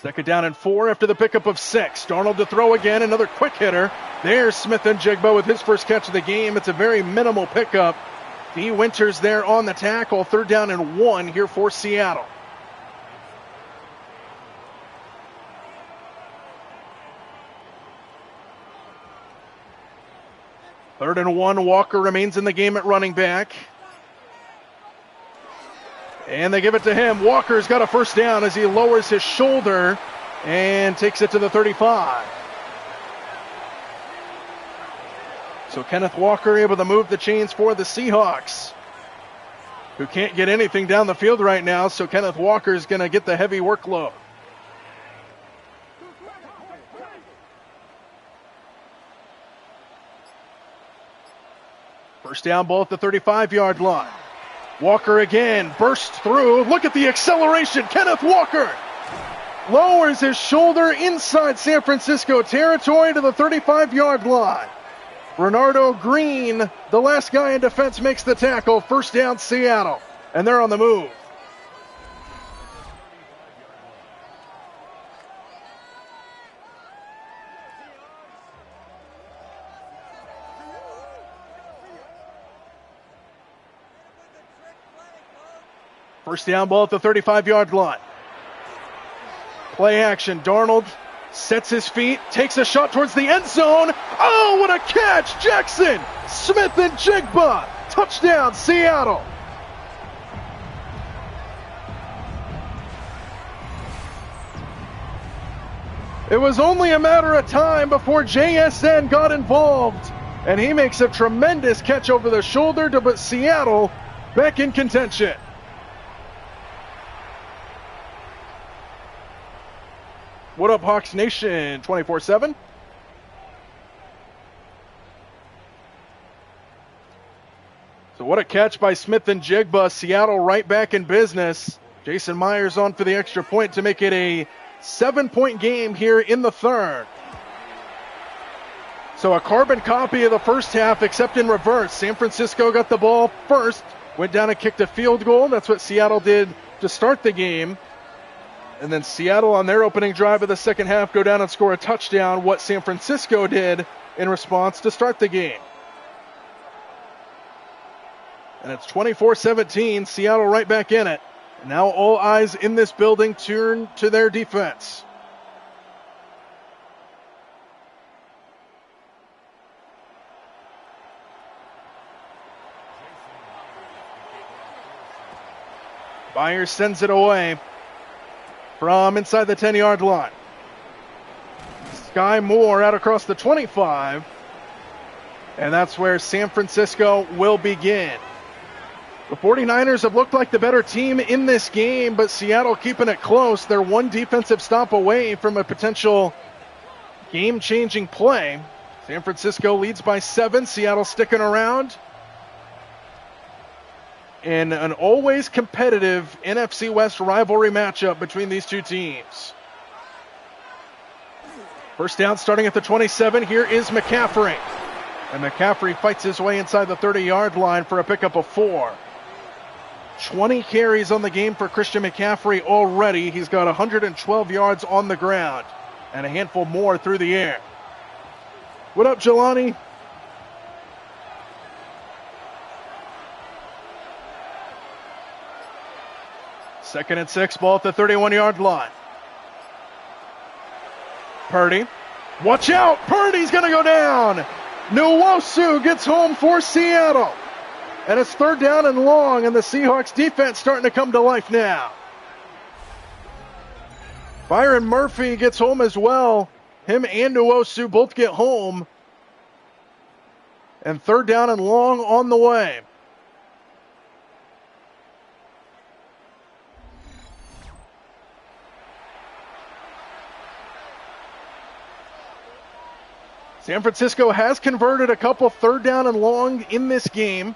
Second down and 4 after the pickup of 6. Darnold to throw again, another quick hitter. There's Smith and Jigba with his first catch of the game. It's a very minimal pickup. D. Winters there on the tackle. Third down and 1 here for Seattle. Third and 1, Walker remains in the game at running back. And they give it to him. Walker's got a first down as he lowers his shoulder and takes it to the 35. So Kenneth Walker able to move the chains for the Seahawks, who can't get anything down the field right now, so Kenneth Walker's going to get the heavy workload. First down ball at the 35-yard line. Walker again, bursts through. Look at the acceleration. Kenneth Walker lowers his shoulder inside San Francisco territory to the 35-yard line. Bernardo Green, the last guy in defense, makes the tackle. First down, Seattle. And they're on the move. First down ball at the 35-yard line. Play action. Darnold sets his feet, takes a shot towards the end zone. Oh, what a catch! Jackson Smith and Jigba. Touchdown, Seattle. It was only a matter of time before JSN got involved, and he makes a tremendous catch over the shoulder to put Seattle back in contention. What up, Hawks Nation 24/7? So what a catch by Smith and Jigba. Seattle right back in business. Jason Myers on for the extra point to make it a 7-point game here in the third. So a carbon copy of the first half, except in reverse. San Francisco got the ball first, went down and kicked a field goal. That's what Seattle did to start the game. And then Seattle on their opening drive of the second half go down and score a touchdown, what San Francisco did in response to start the game. And it's 24-17, Seattle right back in it. Now all eyes in this building turn to their defense. Myers sends it away from inside the 10-yard line. Sky Moore out across the 25. And that's where San Francisco will begin. The 49ers have looked like the better team in this game, but Seattle keeping it close. They're one defensive stop away from a potential game-changing play. San Francisco leads by 7. Seattle sticking around. In an always competitive NFC West rivalry matchup between these two teams. First down starting at the 27. Here is McCaffrey. And McCaffrey fights his way inside the 30-yard line for a pickup of 4. 20 carries on the game for Christian McCaffrey already. He's got 112 yards on the ground and a handful more through the air. What up, Jelani? Second and 6, ball at the 31-yard line. Purdy. Watch out! Purdy's going to go down! Nwosu gets home for Seattle. And it's third down and long, and the Seahawks defense starting to come to life now. Byron Murphy gets home as well. Him and Nwosu both get home. And third down and long on the way. San Francisco has converted a couple third down and long in this game.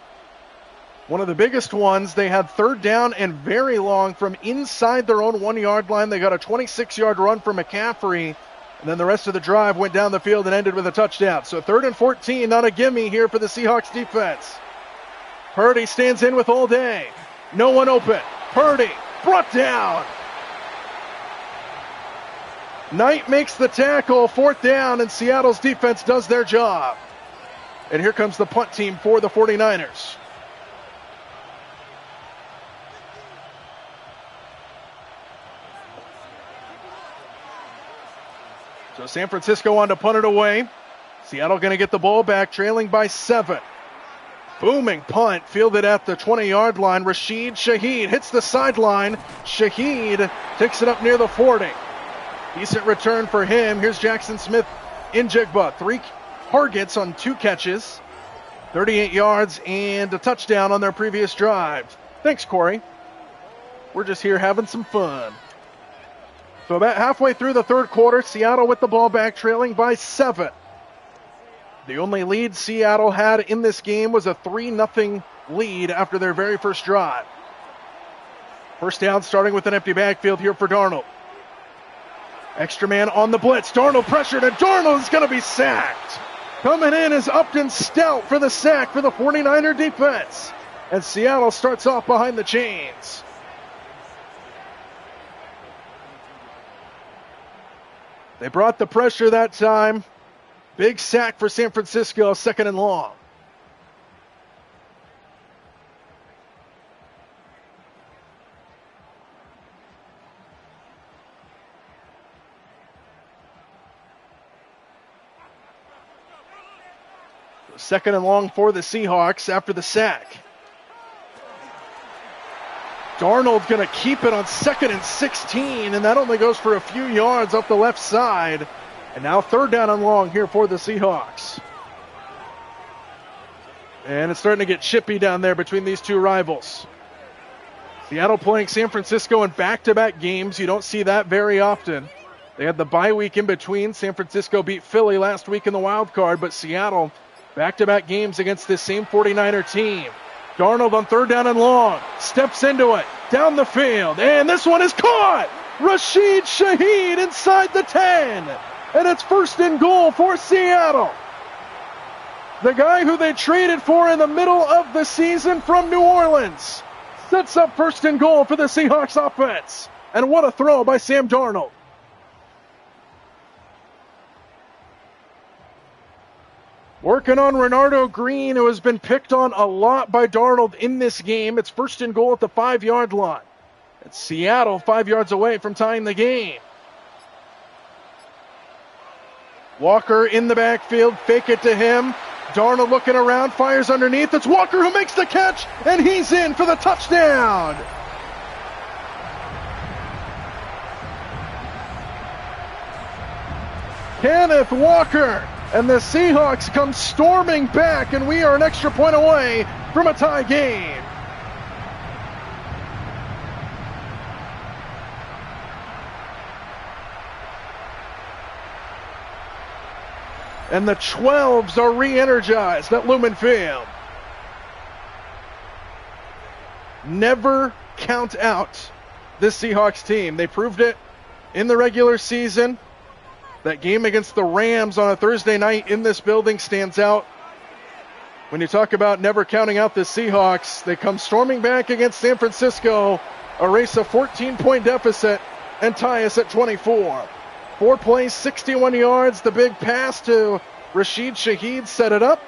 One of the biggest ones, they had third down and very long from inside their own 1-yard line. They got a 26-yard run for McCaffrey, and then the rest of the drive went down the field and ended with a touchdown. So 3rd and 14, not a gimme here for the Seahawks defense. Purdy stands in with all day. No one open. Purdy brought down. Knight makes the tackle, 4th down, and Seattle's defense does their job. And here comes the punt team for the 49ers. So San Francisco on to punt it away. Seattle going to get the ball back, trailing by 7. Booming punt, fielded at the 20-yard line. Rashid Shaheed hits the sideline. Shaheed takes it up near the 40. Decent return for him. Here's Jackson Smith in Jigba. 3 targets on 2 catches. 38 yards and a touchdown on their previous drive. Thanks, Corey. We're just here having some fun. So about halfway through the 3rd quarter, Seattle with the ball back, trailing by 7. The only lead Seattle had in this game was a 3-0 lead after their very first drive. First down, starting with an empty backfield here for Darnold. Extra man on the blitz. Darnold pressured, and Darnold is going to be sacked. Coming in is Upton Stout for the sack for the 49er defense. And Seattle starts off behind the chains. They brought the pressure that time. Big sack for San Francisco, 2nd and long. Second and long for the Seahawks after the sack. Darnold's going to keep it on 2nd and 16, and that only goes for a few yards up the left side. And now 3rd down and long here for the Seahawks. And it's starting to get chippy down there between these two rivals. Seattle playing San Francisco in back-to-back games. You don't see that very often. They had the bye week in between. San Francisco beat Philly last week in the wild card, but Seattle back-to-back games against this same 49er team. Darnold on 3rd down and long. Steps into it. Down the field. And this one is caught. Rashid Shaheed inside the 10. And it's 1st and goal for Seattle. The guy who they traded for in the middle of the season from New Orleans sets up 1st and goal for the Seahawks offense. And what a throw by Sam Darnold. Working on Renardo Green, who has been picked on a lot by Darnold in this game. It's 1st and goal at the 5-yard line. It's Seattle 5 yards away from tying the game. Walker in the backfield, fake it to him. Darnold looking around, fires underneath. It's Walker who makes the catch, and he's in for the touchdown. Kenneth Walker, and the Seahawks come storming back, and we are an extra point away from a tie game. And the 12s are re-energized at Lumen Field. Never count out this Seahawks team. They proved it in the regular season. That game against the Rams on a Thursday night in this building stands out. When you talk about never counting out the Seahawks, they come storming back against San Francisco, erase a 14-point deficit, and tie us at 24. 4 plays, 61 yards. The big pass to Rashid Shaheed set it up.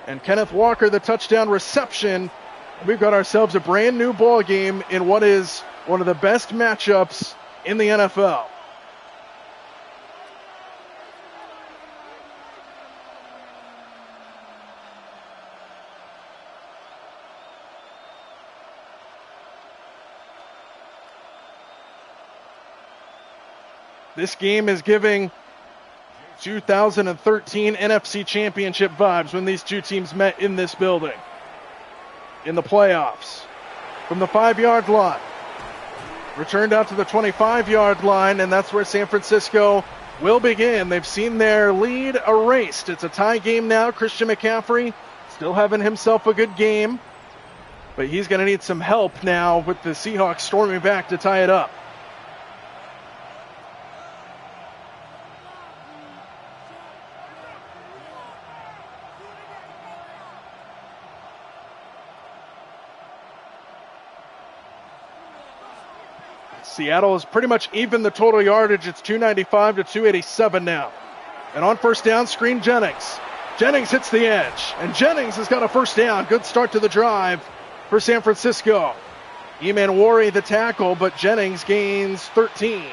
And Kenneth Walker, the touchdown reception. We've got ourselves a brand new ball game in what is one of the best matchups in the NFL. This game is giving 2013 NFC Championship vibes when these two teams met in this building in the playoffs. From the 5-yard line, returned out to the 25-yard line, and that's where San Francisco will begin. They've seen their lead erased. It's a tie game now. Christian McCaffrey still having himself a good game, but he's going to need some help now with the Seahawks storming back to tie it up. Seattle is pretty much even the total yardage. It's 295 to 287 now. And on first down, screen Jennings. Jennings hits the edge, and Jennings has got a first down. Good start to the drive for San Francisco. Eman Wari the tackle, but Jennings gains 13.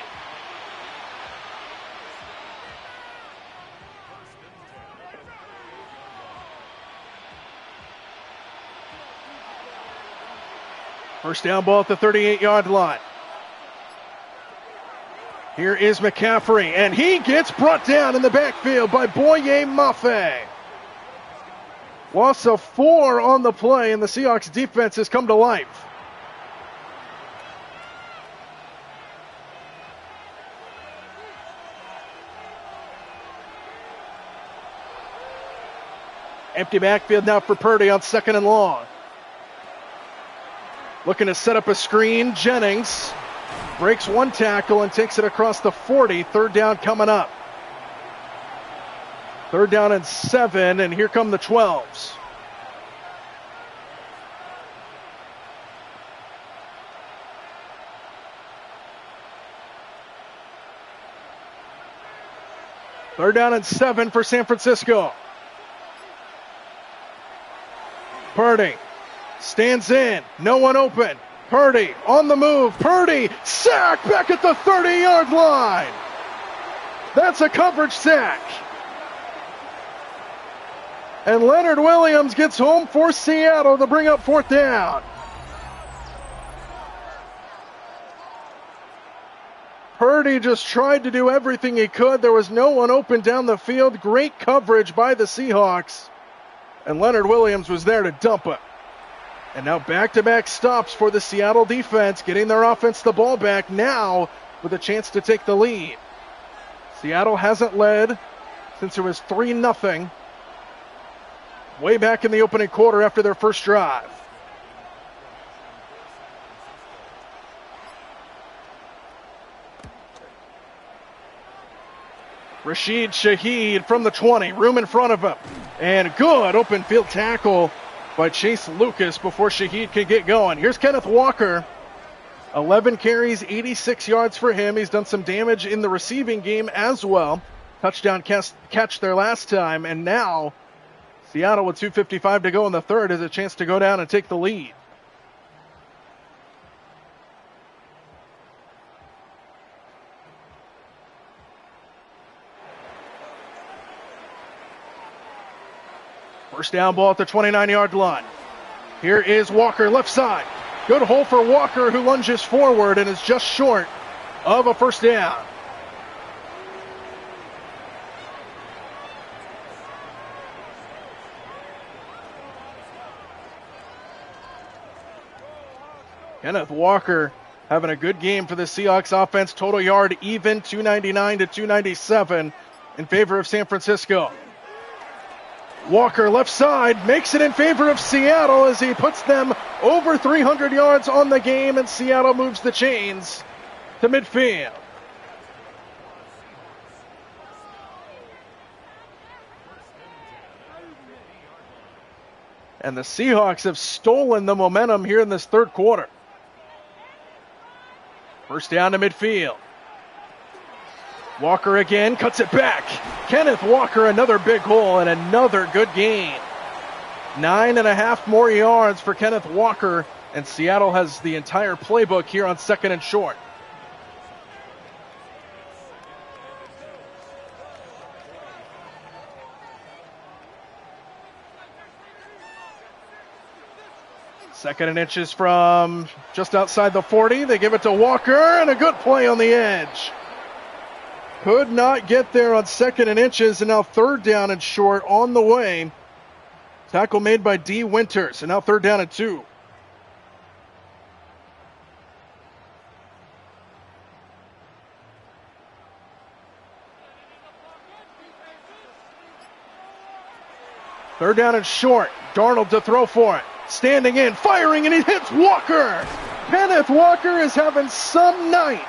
First down ball at the 38-yard line. Here is McCaffrey, and he gets brought down in the backfield by Boye Mafe. Loss of 4 on the play, and the Seahawks defense has come to life. Empty backfield now for Purdy on second and long. Looking to set up a screen. Jennings breaks one tackle and takes it across the 40. Third down coming up. Third down and 7, and here come the 12s. Third down and 7 for San Francisco. Purdy stands in. No one open. Purdy on the move. Purdy sack back at the 30-yard line. That's a coverage sack. And Leonard Williams gets home for Seattle to bring up fourth down. Purdy just tried to do everything he could. There was no one open down the field. Great coverage by the Seahawks. And Leonard Williams was there to dump it. And now back-to-back stops for the Seattle defense, getting their offense the ball back now with a chance to take the lead. Seattle hasn't led since it was 3-0 way back in the opening quarter after their first drive. Rashid Shaheed from the 20, room in front of him. And good open field tackle by Chase Lucas before Shaheed can get going. Here's Kenneth Walker. 11 carries, 86 yards for him. He's done some damage in the receiving game as well. Touchdown catch there last time. And now Seattle with 2:55 to go in the third has a chance to go down and take the lead. First down ball at the 29-yard line. Here is Walker, left side. Good hole for Walker, who lunges forward and is just short of a first down. Kenneth Walker having a good game for the Seahawks offense. Total yard even, 299 to 297 in favor of San Francisco. Walker left side makes it in favor of Seattle as he puts them over 300 yards on the game, and Seattle moves the chains to midfield. And the Seahawks have stolen the momentum here in this third quarter. First down to midfield. Walker again, cuts it back. Kenneth Walker, another big hole and another good gain. 9.5 more yards for Kenneth Walker, and Seattle has the entire playbook here on second and short. Second and inches from just outside the 40. They give it to Walker, and a good play on the edge. Could not get there on second and inches, and now third down and short on the way. Tackle made by D. Winters, and now third down and 2. Third down and short. Darnold to throw for it. Standing in, firing, and he hits Walker. Kenneth Walker is having some night.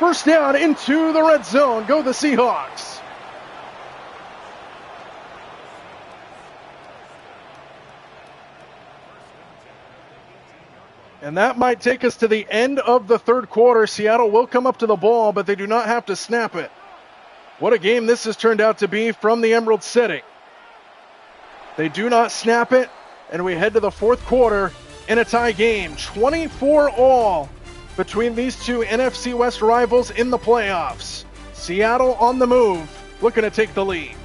First down into the red zone. Go the Seahawks. And that might take us to the end of the third quarter. Seattle will come up to the ball, but they do not have to snap it. What a game this has turned out to be from the Emerald City. They do not snap it, and we head to the fourth quarter in a tie game. 24-all between these two NFC West rivals in the playoffs. Seattle on the move, looking to take the lead.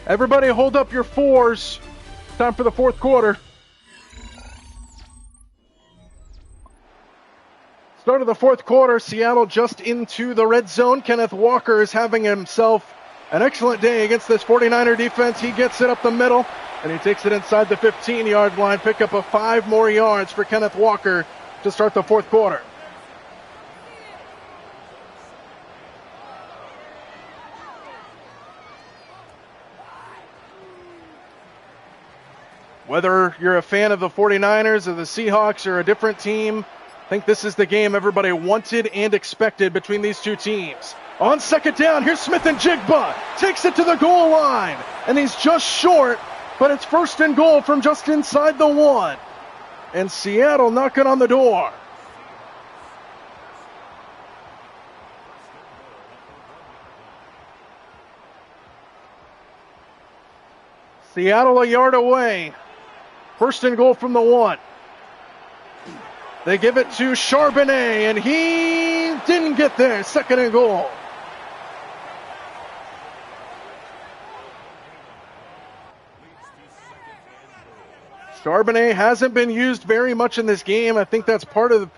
Everybody hold up your fours. Time for the fourth quarter. Start of the fourth quarter, Seattle just into the red zone. Kenneth Walker is having himself an excellent day against this 49er defense. He gets it up the middle, and he takes it inside the 15-yard line. Pick up 5 more yards for Kenneth Walker to start the fourth quarter. Whether you're a fan of the 49ers or the Seahawks or a different team, I think this is the game everybody wanted and expected between these two teams. On second down, here's Smith and Jigba. Takes it to the goal line, and he's just short, but it's first and goal from just inside the 1. And Seattle knocking on the door. Seattle a yard away. First and goal from the 1. They give it to Charbonnet, and he didn't get there. Second and goal. Charbonnet hasn't been used very much in this game. I think that's part of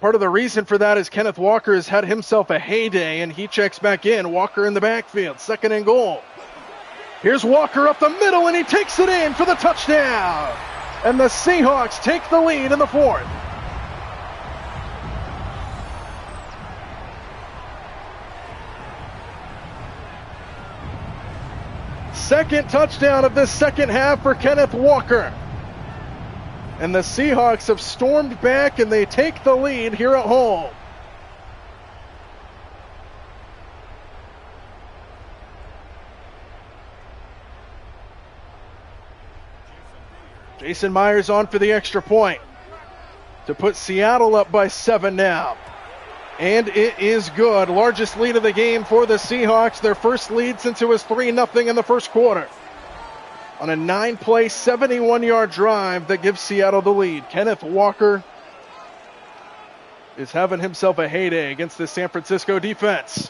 the reason for that is Kenneth Walker has had himself a heyday, and he checks back in. Walker in the backfield. Second and goal. Here's Walker up the middle, and he takes it in for the touchdown. And the Seahawks take the lead in the fourth. Second touchdown of this second half for Kenneth Walker. And the Seahawks have stormed back, and they take the lead here at home. Jason Myers on for the extra point to put Seattle up by 7 now. And it is good. Largest lead of the game for the Seahawks. Their first lead since it was 3-0 in the first quarter. On a 9-play, 71-yard drive that gives Seattle the lead. Kenneth Walker is having himself a heyday against the San Francisco defense.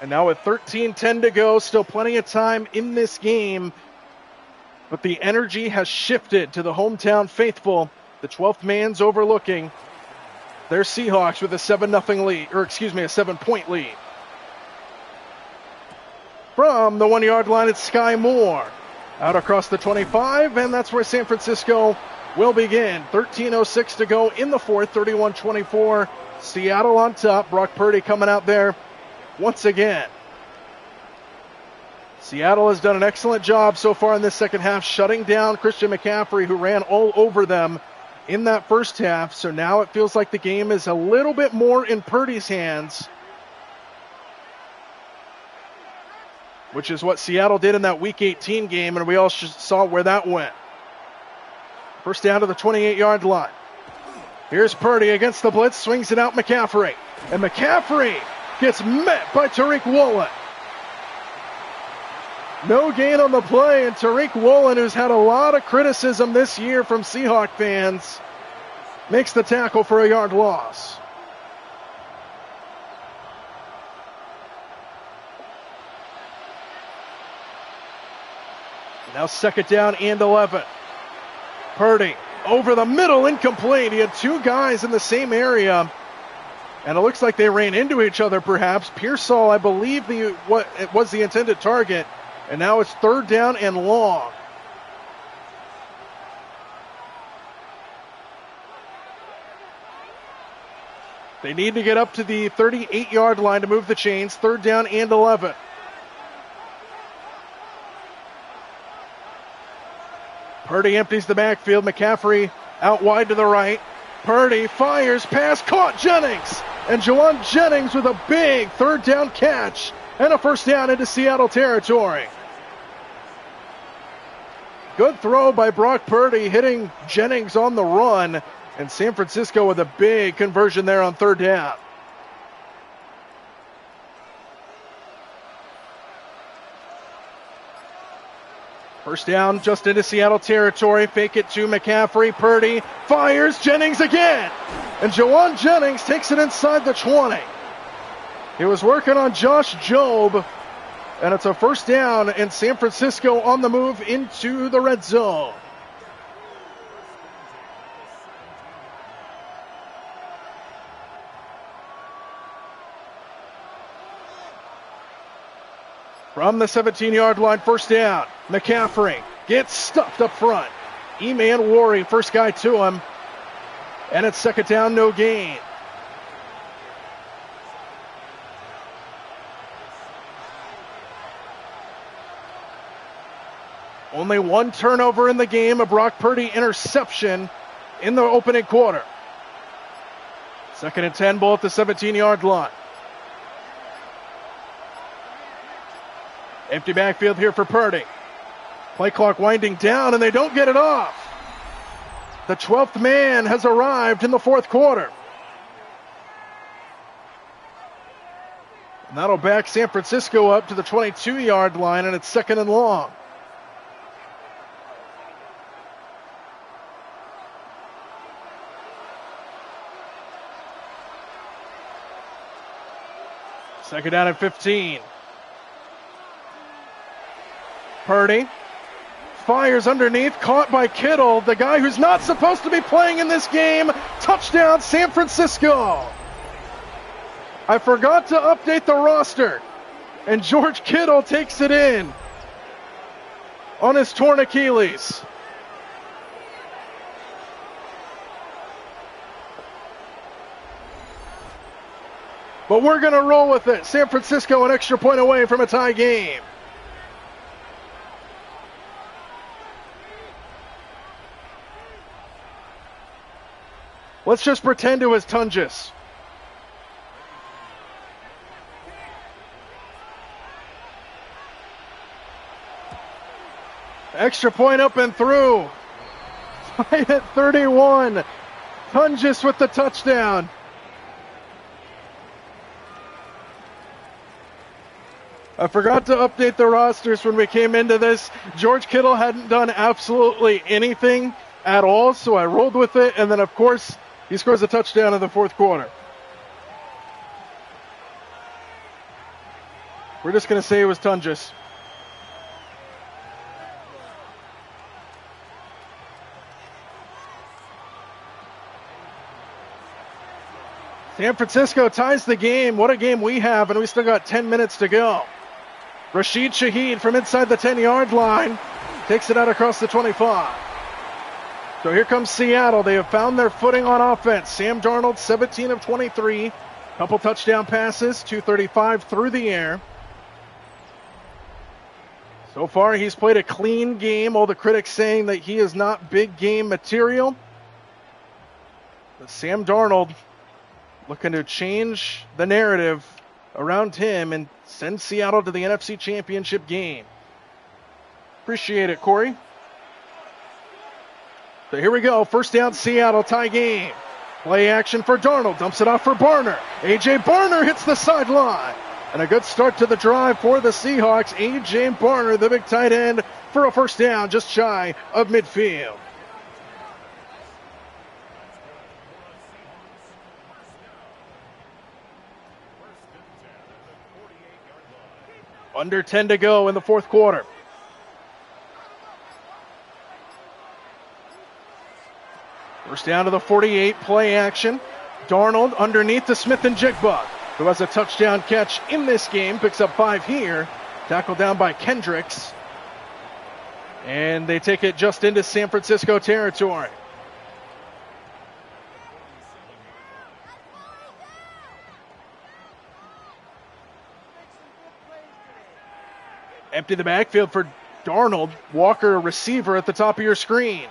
And now with 13:10 to go, still plenty of time in this game. But the energy has shifted to the hometown faithful. The 12th man's overlooking their Seahawks with a 7-0 lead, or excuse me, a 7-point lead. From the 1-yard line, it's Sky Moore. Out across the 25, and that's where San Francisco will begin. 13:06 to go in the fourth, 31-24. Seattle on top. Brock Purdy coming out there once again. Seattle has done an excellent job so far in this second half, shutting down Christian McCaffrey, who ran all over them in that first half. So now it feels like the game is a little bit more in Purdy's hands, which is what Seattle did in that Week 18 game, and we all saw where that went. First down to the 28-yard line. Here's Purdy against the blitz, swings it out McCaffrey. And McCaffrey gets met by Tariq Woolen. No gain on the play, and Tariq Woolen, who's had a lot of criticism this year from Seahawk fans, makes the tackle for a yard loss. Now second down and 11. Purdy over the middle, incomplete. He had two guys in the same area, and it looks like they ran into each other perhaps. Pearsall, I believe, it was the intended target. And now it's third down and long. They need to get up to the 38-yard line to move the chains. 3rd down and 11. Purdy empties the backfield. McCaffrey out wide to the right. Purdy fires, pass caught Jennings. And Jawan Jennings with a big 3rd down catch and a 1st down into Seattle territory. Good throw by Brock Purdy, hitting Jennings on the run. And San Francisco with a big conversion there on 3rd down. First down just into Seattle territory. Fake it to McCaffrey. Purdy fires. Jennings again. And Jawan Jennings takes it inside the 20. He was working on Josh Jobe. And it's a 1st down, and San Francisco on the move into the red zone. From the 17-yard line, 1st down. McCaffrey gets stuffed up front. E-Man Worry, first guy to him. And it's 2nd down, no gain. Only 1 turnover in the game, a Brock Purdy interception in the opening quarter. 2nd and 10, ball at the 17-yard line. Empty backfield here for Purdy. Play clock winding down, and they don't get it off. The 12th man has arrived in the 4th quarter. And that'll back San Francisco up to the 22-yard line, and it's 2nd and long. Second down and 15. Purdy fires underneath, caught by Kittle, the guy who's not supposed to be playing in this game. Touchdown, San Francisco. I forgot to update the roster, and George Kittle takes it in on his torn Achilles. But we're going to roll with it. San Francisco an extra point away from a tie game. Let's just pretend it was Tungus. Extra point up and through. Tied at 31. Tungus with the touchdown. I forgot to update the rosters when we came into this. George Kittle hadn't done absolutely anything at all, so I rolled with it, and then, of course, he scores a touchdown in the 4th quarter. We're just going to say it was Tungus. San Francisco ties the game. What a game we have, and we still got 10 minutes to go. Rashid Shaheed from inside the 10-yard line takes it out across the 25. So here comes Seattle. They have found their footing on offense. Sam Darnold, 17 of 23. Couple touchdown passes, 235 through the air. So far, he's played a clean game. All the critics saying that he is not big game material. But Sam Darnold looking to change the narrative around him and send Seattle to the NFC Championship game. Appreciate it, Corey. So here we go. First down, Seattle, tie game. Play action for Darnold. Dumps it off for Barner. A.J. Barner hits the sideline. And a good start to the drive for the Seahawks. A.J. Barner, the big tight end, for a first down just shy of midfield. Under 10 to go in the 4th quarter. First down to the 48, play action. Darnold underneath to Smith-Njigba, who has a touchdown catch in this game. Picks up 5 here. Tackled down by Kendricks. And they take it just into San Francisco territory. Empty the backfield for Darnold. Walker, receiver at the top of your screen.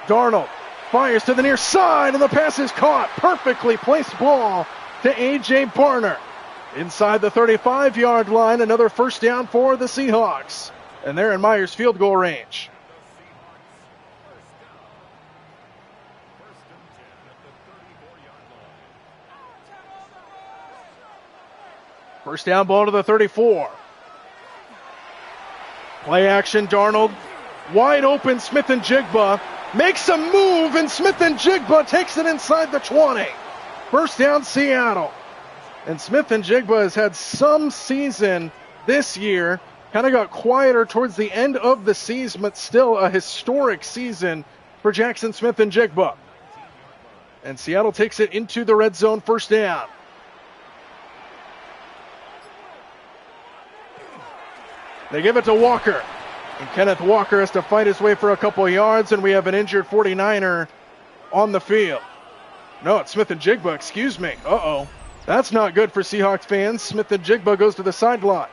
Darnold fires to the near side, and the pass is caught. Perfectly placed ball to A.J. Barner. Inside the 35-yard line, another first down for the Seahawks. And they're in Myers' field goal range. First down ball to the 34. Play action, Darnold. Wide open, Smith-Njigba. Makes a move, and Smith-Njigba takes it inside the 20. First down, Seattle. And Smith-Njigba has had some season this year. Kind of got quieter towards the end of the season, but still a historic season for Jackson Smith-Njigba. And Seattle takes it into the red zone, first down. They give it to Walker. And Kenneth Walker has to fight his way for a couple of yards, and we have an injured 49er on the field. No, it's Smith-Njigba, excuse me. Uh-oh. That's not good for Seahawks fans. Smith-Njigba goes to the sideline.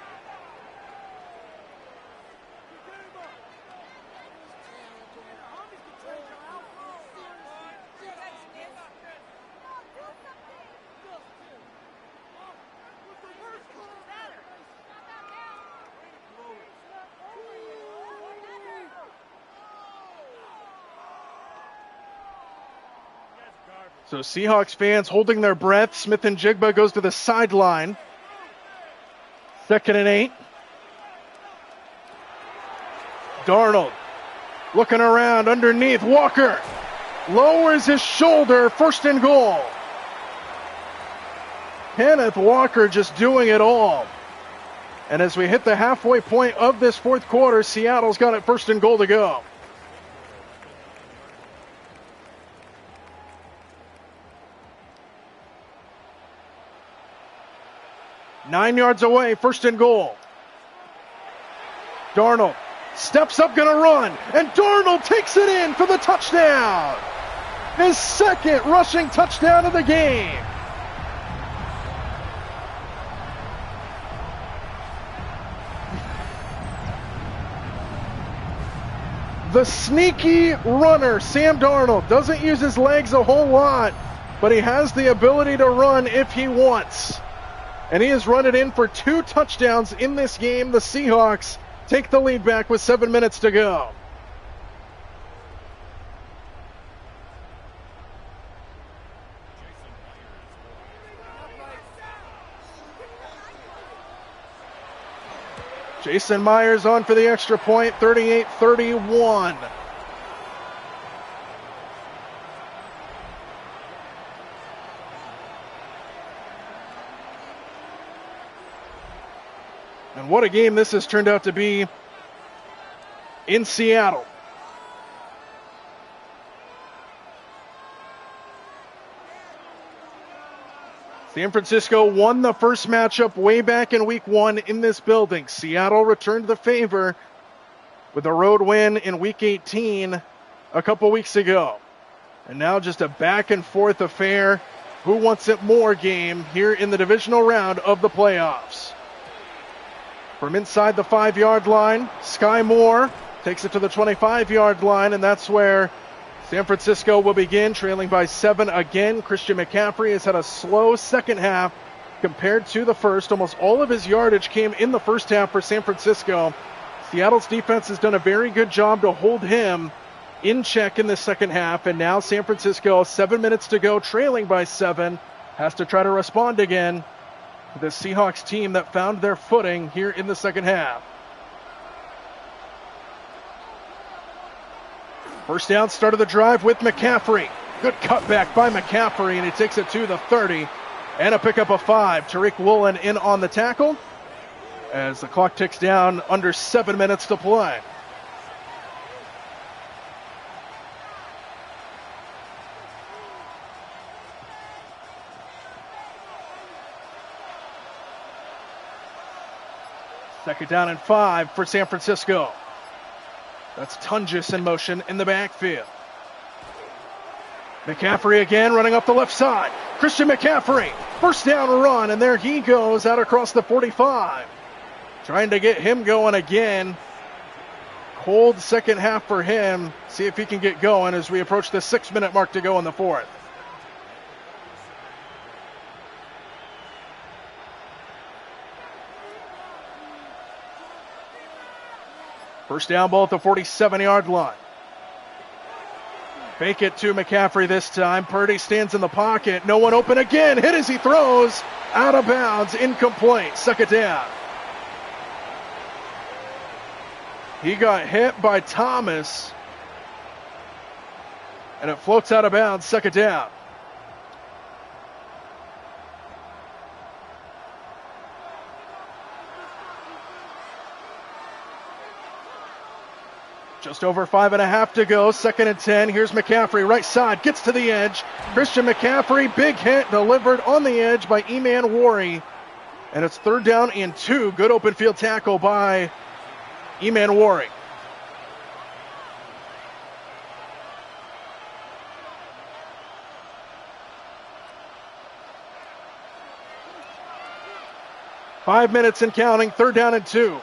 So Seahawks fans holding their breath. Smith-Njigba goes to the sideline. 2nd and 8. Darnold looking around underneath. Walker lowers his shoulder. 1st and goal. Kenneth Walker just doing it all. And as we hit the halfway point of this 4th quarter, Seattle's got it 1st and goal to go. Nine yards away, 1st and goal. Darnold steps up, gonna run, and Darnold takes it in for the touchdown. His 2nd rushing touchdown of the game. The sneaky runner, Sam Darnold, doesn't use his legs a whole lot, but he has the ability to run if he wants. And he has run it in for 2 touchdowns in this game. The Seahawks take the lead back with 7 minutes to go. Jason Myers on for the extra point, 38-31. And what a game this has turned out to be in Seattle. San Francisco won the first matchup way back in week 1 in this building. Seattle returned the favor with a road win in week 18 a couple weeks ago. And now just a back and forth affair. Who wants it more game here in the divisional round of the playoffs. From inside the 5-yard line, Sky Moore takes it to the 25-yard line, and that's where San Francisco will begin, trailing by 7 again. Christian McCaffrey has had a slow second half compared to the first. Almost all of his yardage came in the first half for San Francisco. Seattle's defense has done a very good job to hold him in check in the second half, and now San Francisco, 7 minutes to go, trailing by 7, has to try to respond again. The Seahawks team that found their footing here in the second half. First down, start of the drive with McCaffrey. Good cutback by McCaffrey, and he takes it to the 30. And a pickup of 5. Tariq Woolen in on the tackle as the clock ticks down, under 7 minutes to play. Second down and 5 for San Francisco. That's Tunges in motion in the backfield. McCaffrey again running up the left side. Christian McCaffrey, first down run, and there he goes out across the 45. Trying to get him going again. Cold second half for him. See if he can get going as we approach the 6-minute mark to go in the fourth. First down ball at the 47-yard line. Fake it to McCaffrey this time. Purdy stands in the pocket. No one open again. Hit as he throws. Out of bounds. Incomplete. Second down. He got hit by Thomas. And it floats out of bounds. Second down. Just over 5.5 to go. 2nd and 10. Here's McCaffrey. Right side. Gets to the edge. Christian McCaffrey. Big hit. Delivered on the edge by Eman Worry. And it's 3rd down and 2. Good open field tackle by Eman Worry. Five minutes and counting. 3rd down and 2.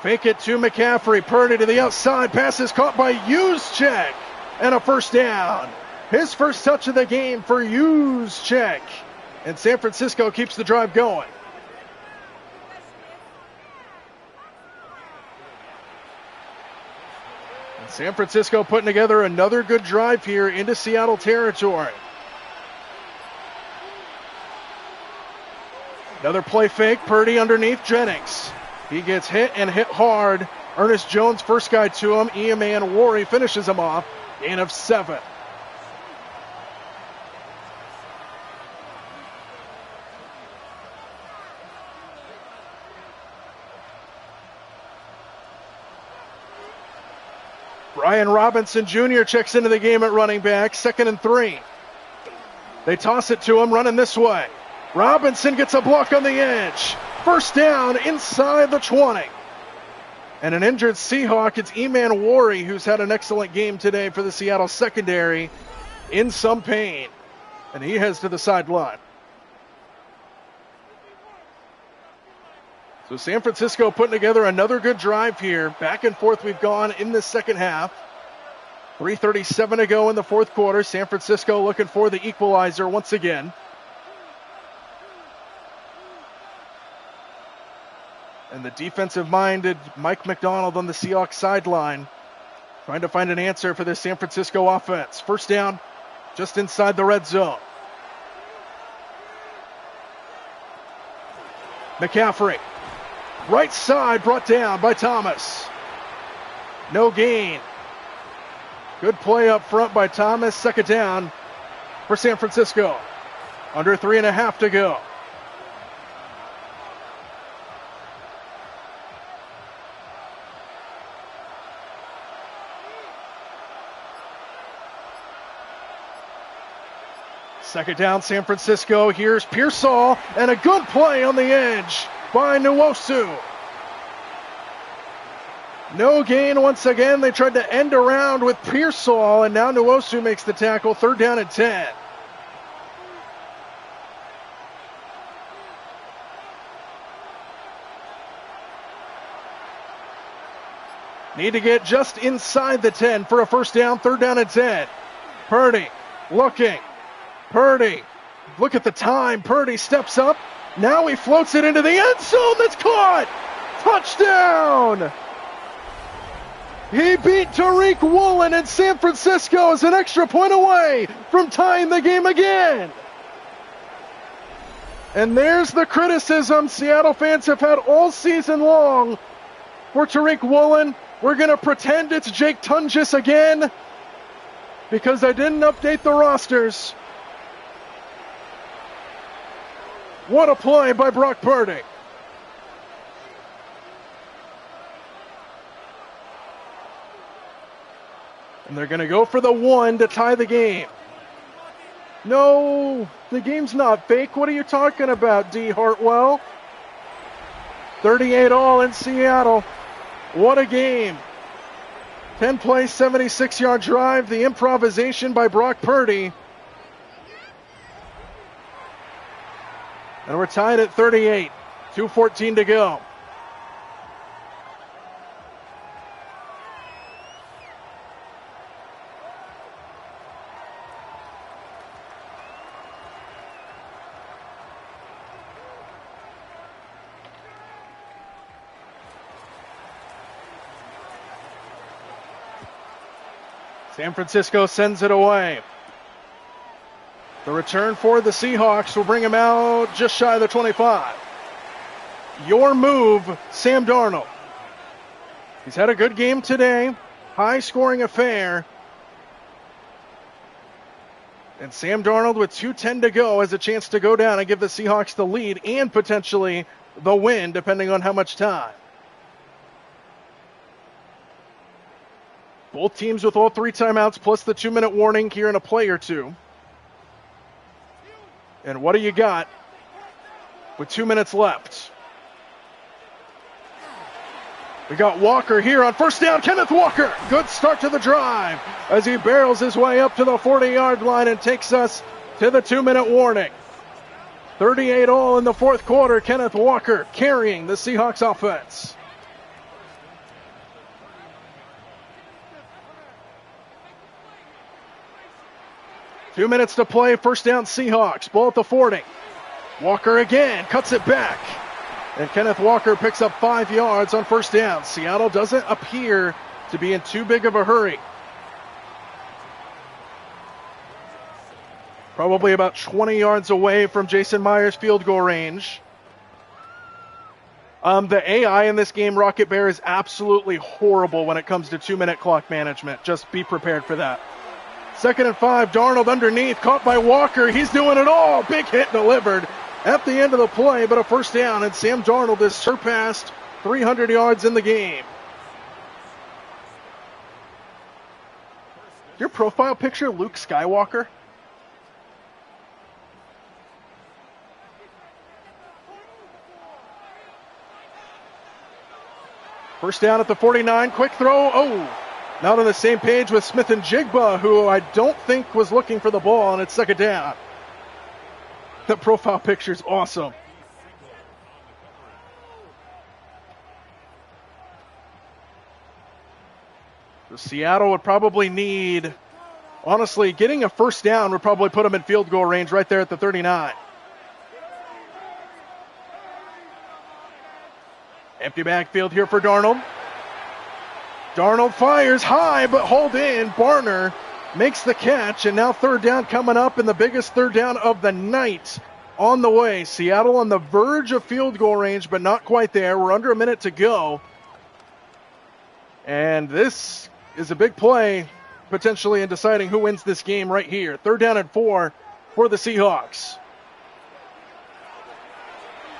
Fake it to McCaffrey. Purdy to the outside. Pass is caught by Juszczyk. And a first down. His first touch of the game for Juszczyk. And San Francisco keeps the drive going. And San Francisco putting together another good drive here into Seattle territory. Another play fake. Purdy underneath Jennings. He gets hit and hit hard. Ernest Jones, first guy to him. Eman Worry finishes him off. Gain of 7. Brian Robinson Jr. checks into the game at running back. 2nd and 3. They toss it to him, running this way. Robinson gets a block on the edge. First down inside the 20. And an injured Seahawk. It's Eman Worry, who's had an excellent game today for the Seattle secondary, in some pain. And he heads to the sideline. So San Francisco putting together another good drive here. Back and forth we've gone in the second half. 3:37 to go in the fourth quarter. San Francisco looking for the equalizer once again. And the defensive-minded Mike McDonald on the Seahawks sideline trying to find an answer for this San Francisco offense. First down, just inside the red zone. McCaffrey, right side, brought down by Thomas. No gain. Good play up front by Thomas. Second down for San Francisco. Under 3.5 to go. Second down, San Francisco. Here's Pearsall, and a good play on the edge by Nwosu. No gain once again. They tried to end around with Pearsall, and now Nwosu makes the tackle. 3rd down and 10. Need to get just inside the 10 for a first down. 3rd down and 10. Purdy looking. Purdy, look at the time. Purdy steps up. Now he floats it into the end zone. That's caught. Touchdown. He beat Tariq Woolen, and San Francisco is an extra point away from tying the game again. And there's the criticism Seattle fans have had all season long for Tariq Woolen. We're going to pretend it's Jake Tunges again because I didn't update the rosters. What a play by Brock Purdy. And they're going to go for the 1 to tie the game. No, the game's not fake. What are you talking about, D. Hartwell? 38 all in Seattle. What a game. 10-play, 76-yard drive. The improvisation by Brock Purdy. And we're tied at 38. 2:14 to go. San Francisco sends it away. The return for the Seahawks will bring him out just shy of the 25. Your move, Sam Darnold. He's had a good game today. High-scoring affair. And Sam Darnold with 2:10 to go has a chance to go down and give the Seahawks the lead and potentially the win, depending on how much time. Both teams with all 3 timeouts plus the 2-minute warning here in a play or two. And what do you got with 2 minutes left? We got Walker here on first down. Kenneth Walker. Good start to the drive as he barrels his way up to the 40-yard line and takes us to the 2-minute warning. 38 all in the fourth quarter. Kenneth Walker carrying the Seahawks offense. Two minutes to play, first down Seahawks, ball at the 40. Walker again, cuts it back. And Kenneth Walker picks up 5 yards on first down. Seattle doesn't appear to be in too big of a hurry. Probably about 20 yards away from Jason Myers' field goal range. The AI in this game, Rocket Bear, is absolutely horrible when it comes to 2-minute clock management. Just be prepared for that. 2nd and 5, Darnold underneath, caught by Walker. He's doing it all. Big hit delivered at the end of the play, but a first down, and Sam Darnold has surpassed 300 yards in the game. Your profile picture, Luke Skywalker? First down at the 49, quick throw. Oh! Not on the same page with Smith and Jigba, who I don't think was looking for the ball, and it's 2nd down. That profile picture is awesome. So Seattle would probably need, honestly, getting a first down would probably put them in field goal range right there at the 39. Empty backfield here for Darnold. Darnold fires high, but hold in. Barner makes the catch, and now 3rd down coming up, and the biggest 3rd down of the night on the way. Seattle on the verge of field goal range, but not quite there. We're under a minute to go. And this is a big play, potentially in deciding who wins this game right here. 3rd down and 4 for the Seahawks.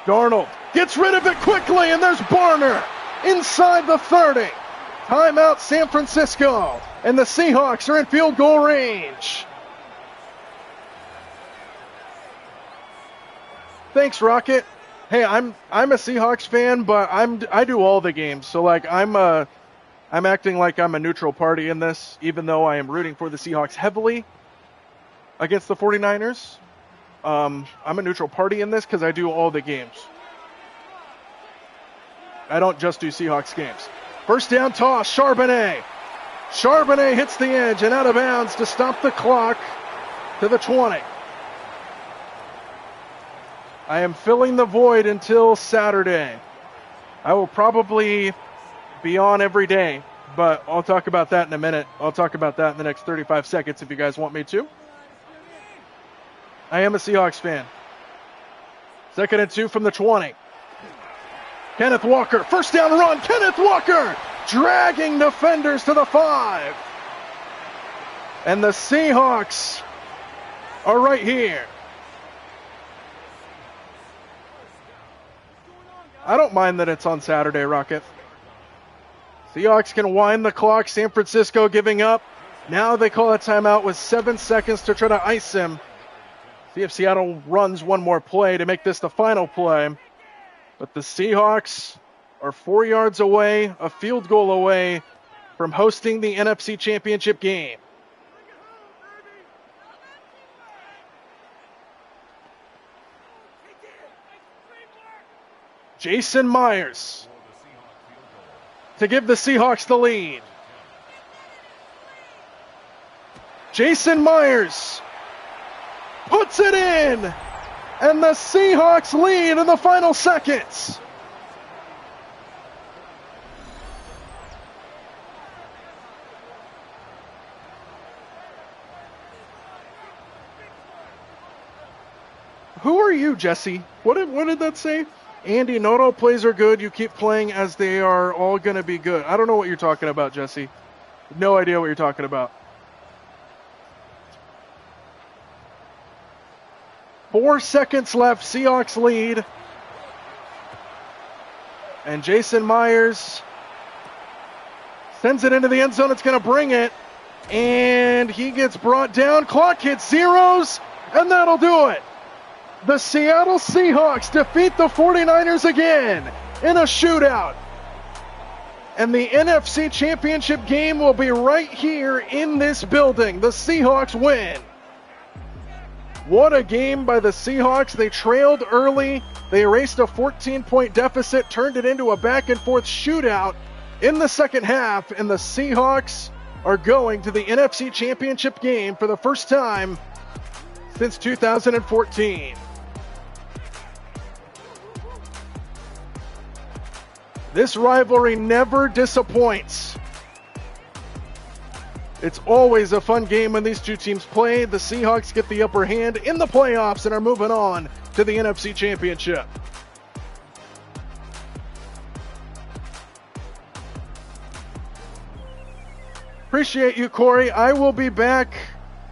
Darnold gets rid of it quickly, and there's Barner inside the 30. Timeout San Francisco, and the Seahawks are in field goal range. Thanks, Rocket. Hey, I'm a Seahawks fan, but I do all the games. So like I'm acting like I'm a neutral party in this, even though I am rooting for the Seahawks heavily against the 49ers. I'm a neutral party in this because I do all the games. I don't just do Seahawks games. First down toss, Charbonnet. Charbonnet hits the edge and out of bounds to stop the clock to the 20. I am filling the void until Saturday. I will probably be on every day, but I'll talk about that in a minute. I'll talk about that in the next 35 seconds if you guys want me to. I am a Seahawks fan. 2nd and 2 from the 20. Kenneth Walker, first down run. Kenneth Walker dragging defenders to the 5. And the Seahawks are right here. I don't mind that it's on Saturday, Rocket. Seahawks can wind the clock. San Francisco giving up. Now they call a timeout with 7 seconds to try to ice him. See if Seattle runs one more play to make this the final play. But the Seahawks are 4 yards away, a field goal away from hosting the NFC Championship game. Jason Myers to give the Seahawks the lead. Jason Myers puts it in, and the Seahawks lead in the final seconds. Who are you, Jesse? What did that say? Andy, not all plays are good. You keep playing as they are all going to be good. I don't know what you're talking about, Jesse. No idea what you're talking about. 4 seconds left. Seahawks lead. And Jason Myers sends it into the end zone. It's going to bring it. And he gets brought down. Clock hits zeros. And that'll do it. The Seattle Seahawks defeat the 49ers again in a shootout. And the NFC Championship game will be right here in this building. The Seahawks win. What a game by the Seahawks. They trailed early. They erased a 14-point deficit, turned it into a back-and-forth shootout in the second half, and the Seahawks are going to the NFC Championship game for the first time since 2014. This rivalry never disappoints. It's always a fun game when these two teams play. The Seahawks get the upper hand in the playoffs and are moving on to the NFC Championship. Appreciate you, Corey. I will be back.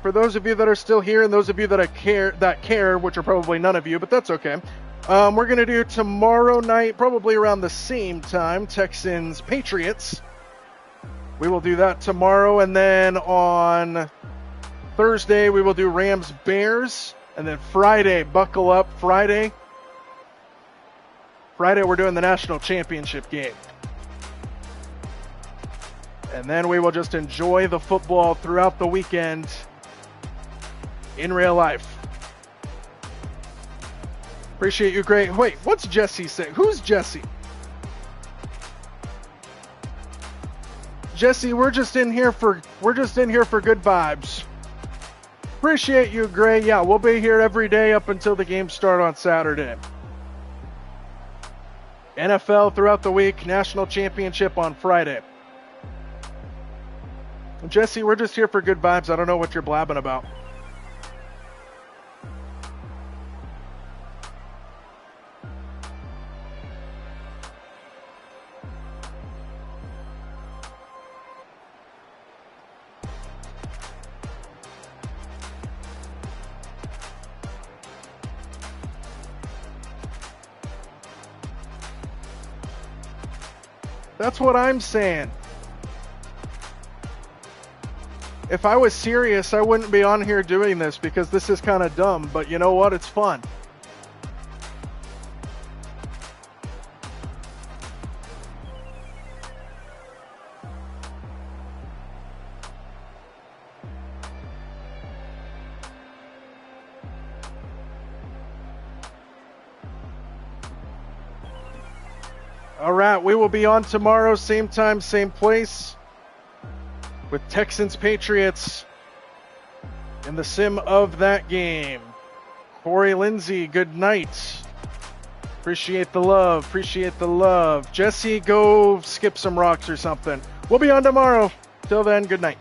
For those of you that are still here and those of you that care, which are probably none of you, but that's okay. We're going to do tomorrow night, probably around the same time, Texans-Patriots. We will do that tomorrow, and then on Thursday we will do Rams-Bears, and then Friday, buckle up, Friday we're doing the national championship game. And then we will just enjoy the football throughout the weekend in real life. Appreciate you, great. Wait, what's Jesse saying? Who's Jesse? Jesse, we're just in here for good vibes. Appreciate you, Gray. Yeah, we'll be here every day up until the games start on Saturday. NFL throughout the week, national championship on Friday. Jesse, we're just here for good vibes. I don't know what you're blabbing about. That's what I'm saying. If I was serious, I wouldn't be on here doing this because this is kind of dumb, but you know what? It's fun. All right, we will be on tomorrow, same time, same place, with Texans-Patriots in the sim of that game. Corey Lindsay, good night. Appreciate the love. Appreciate the love. Jesse, go skip some rocks or something. We'll be on tomorrow. Till then, good night.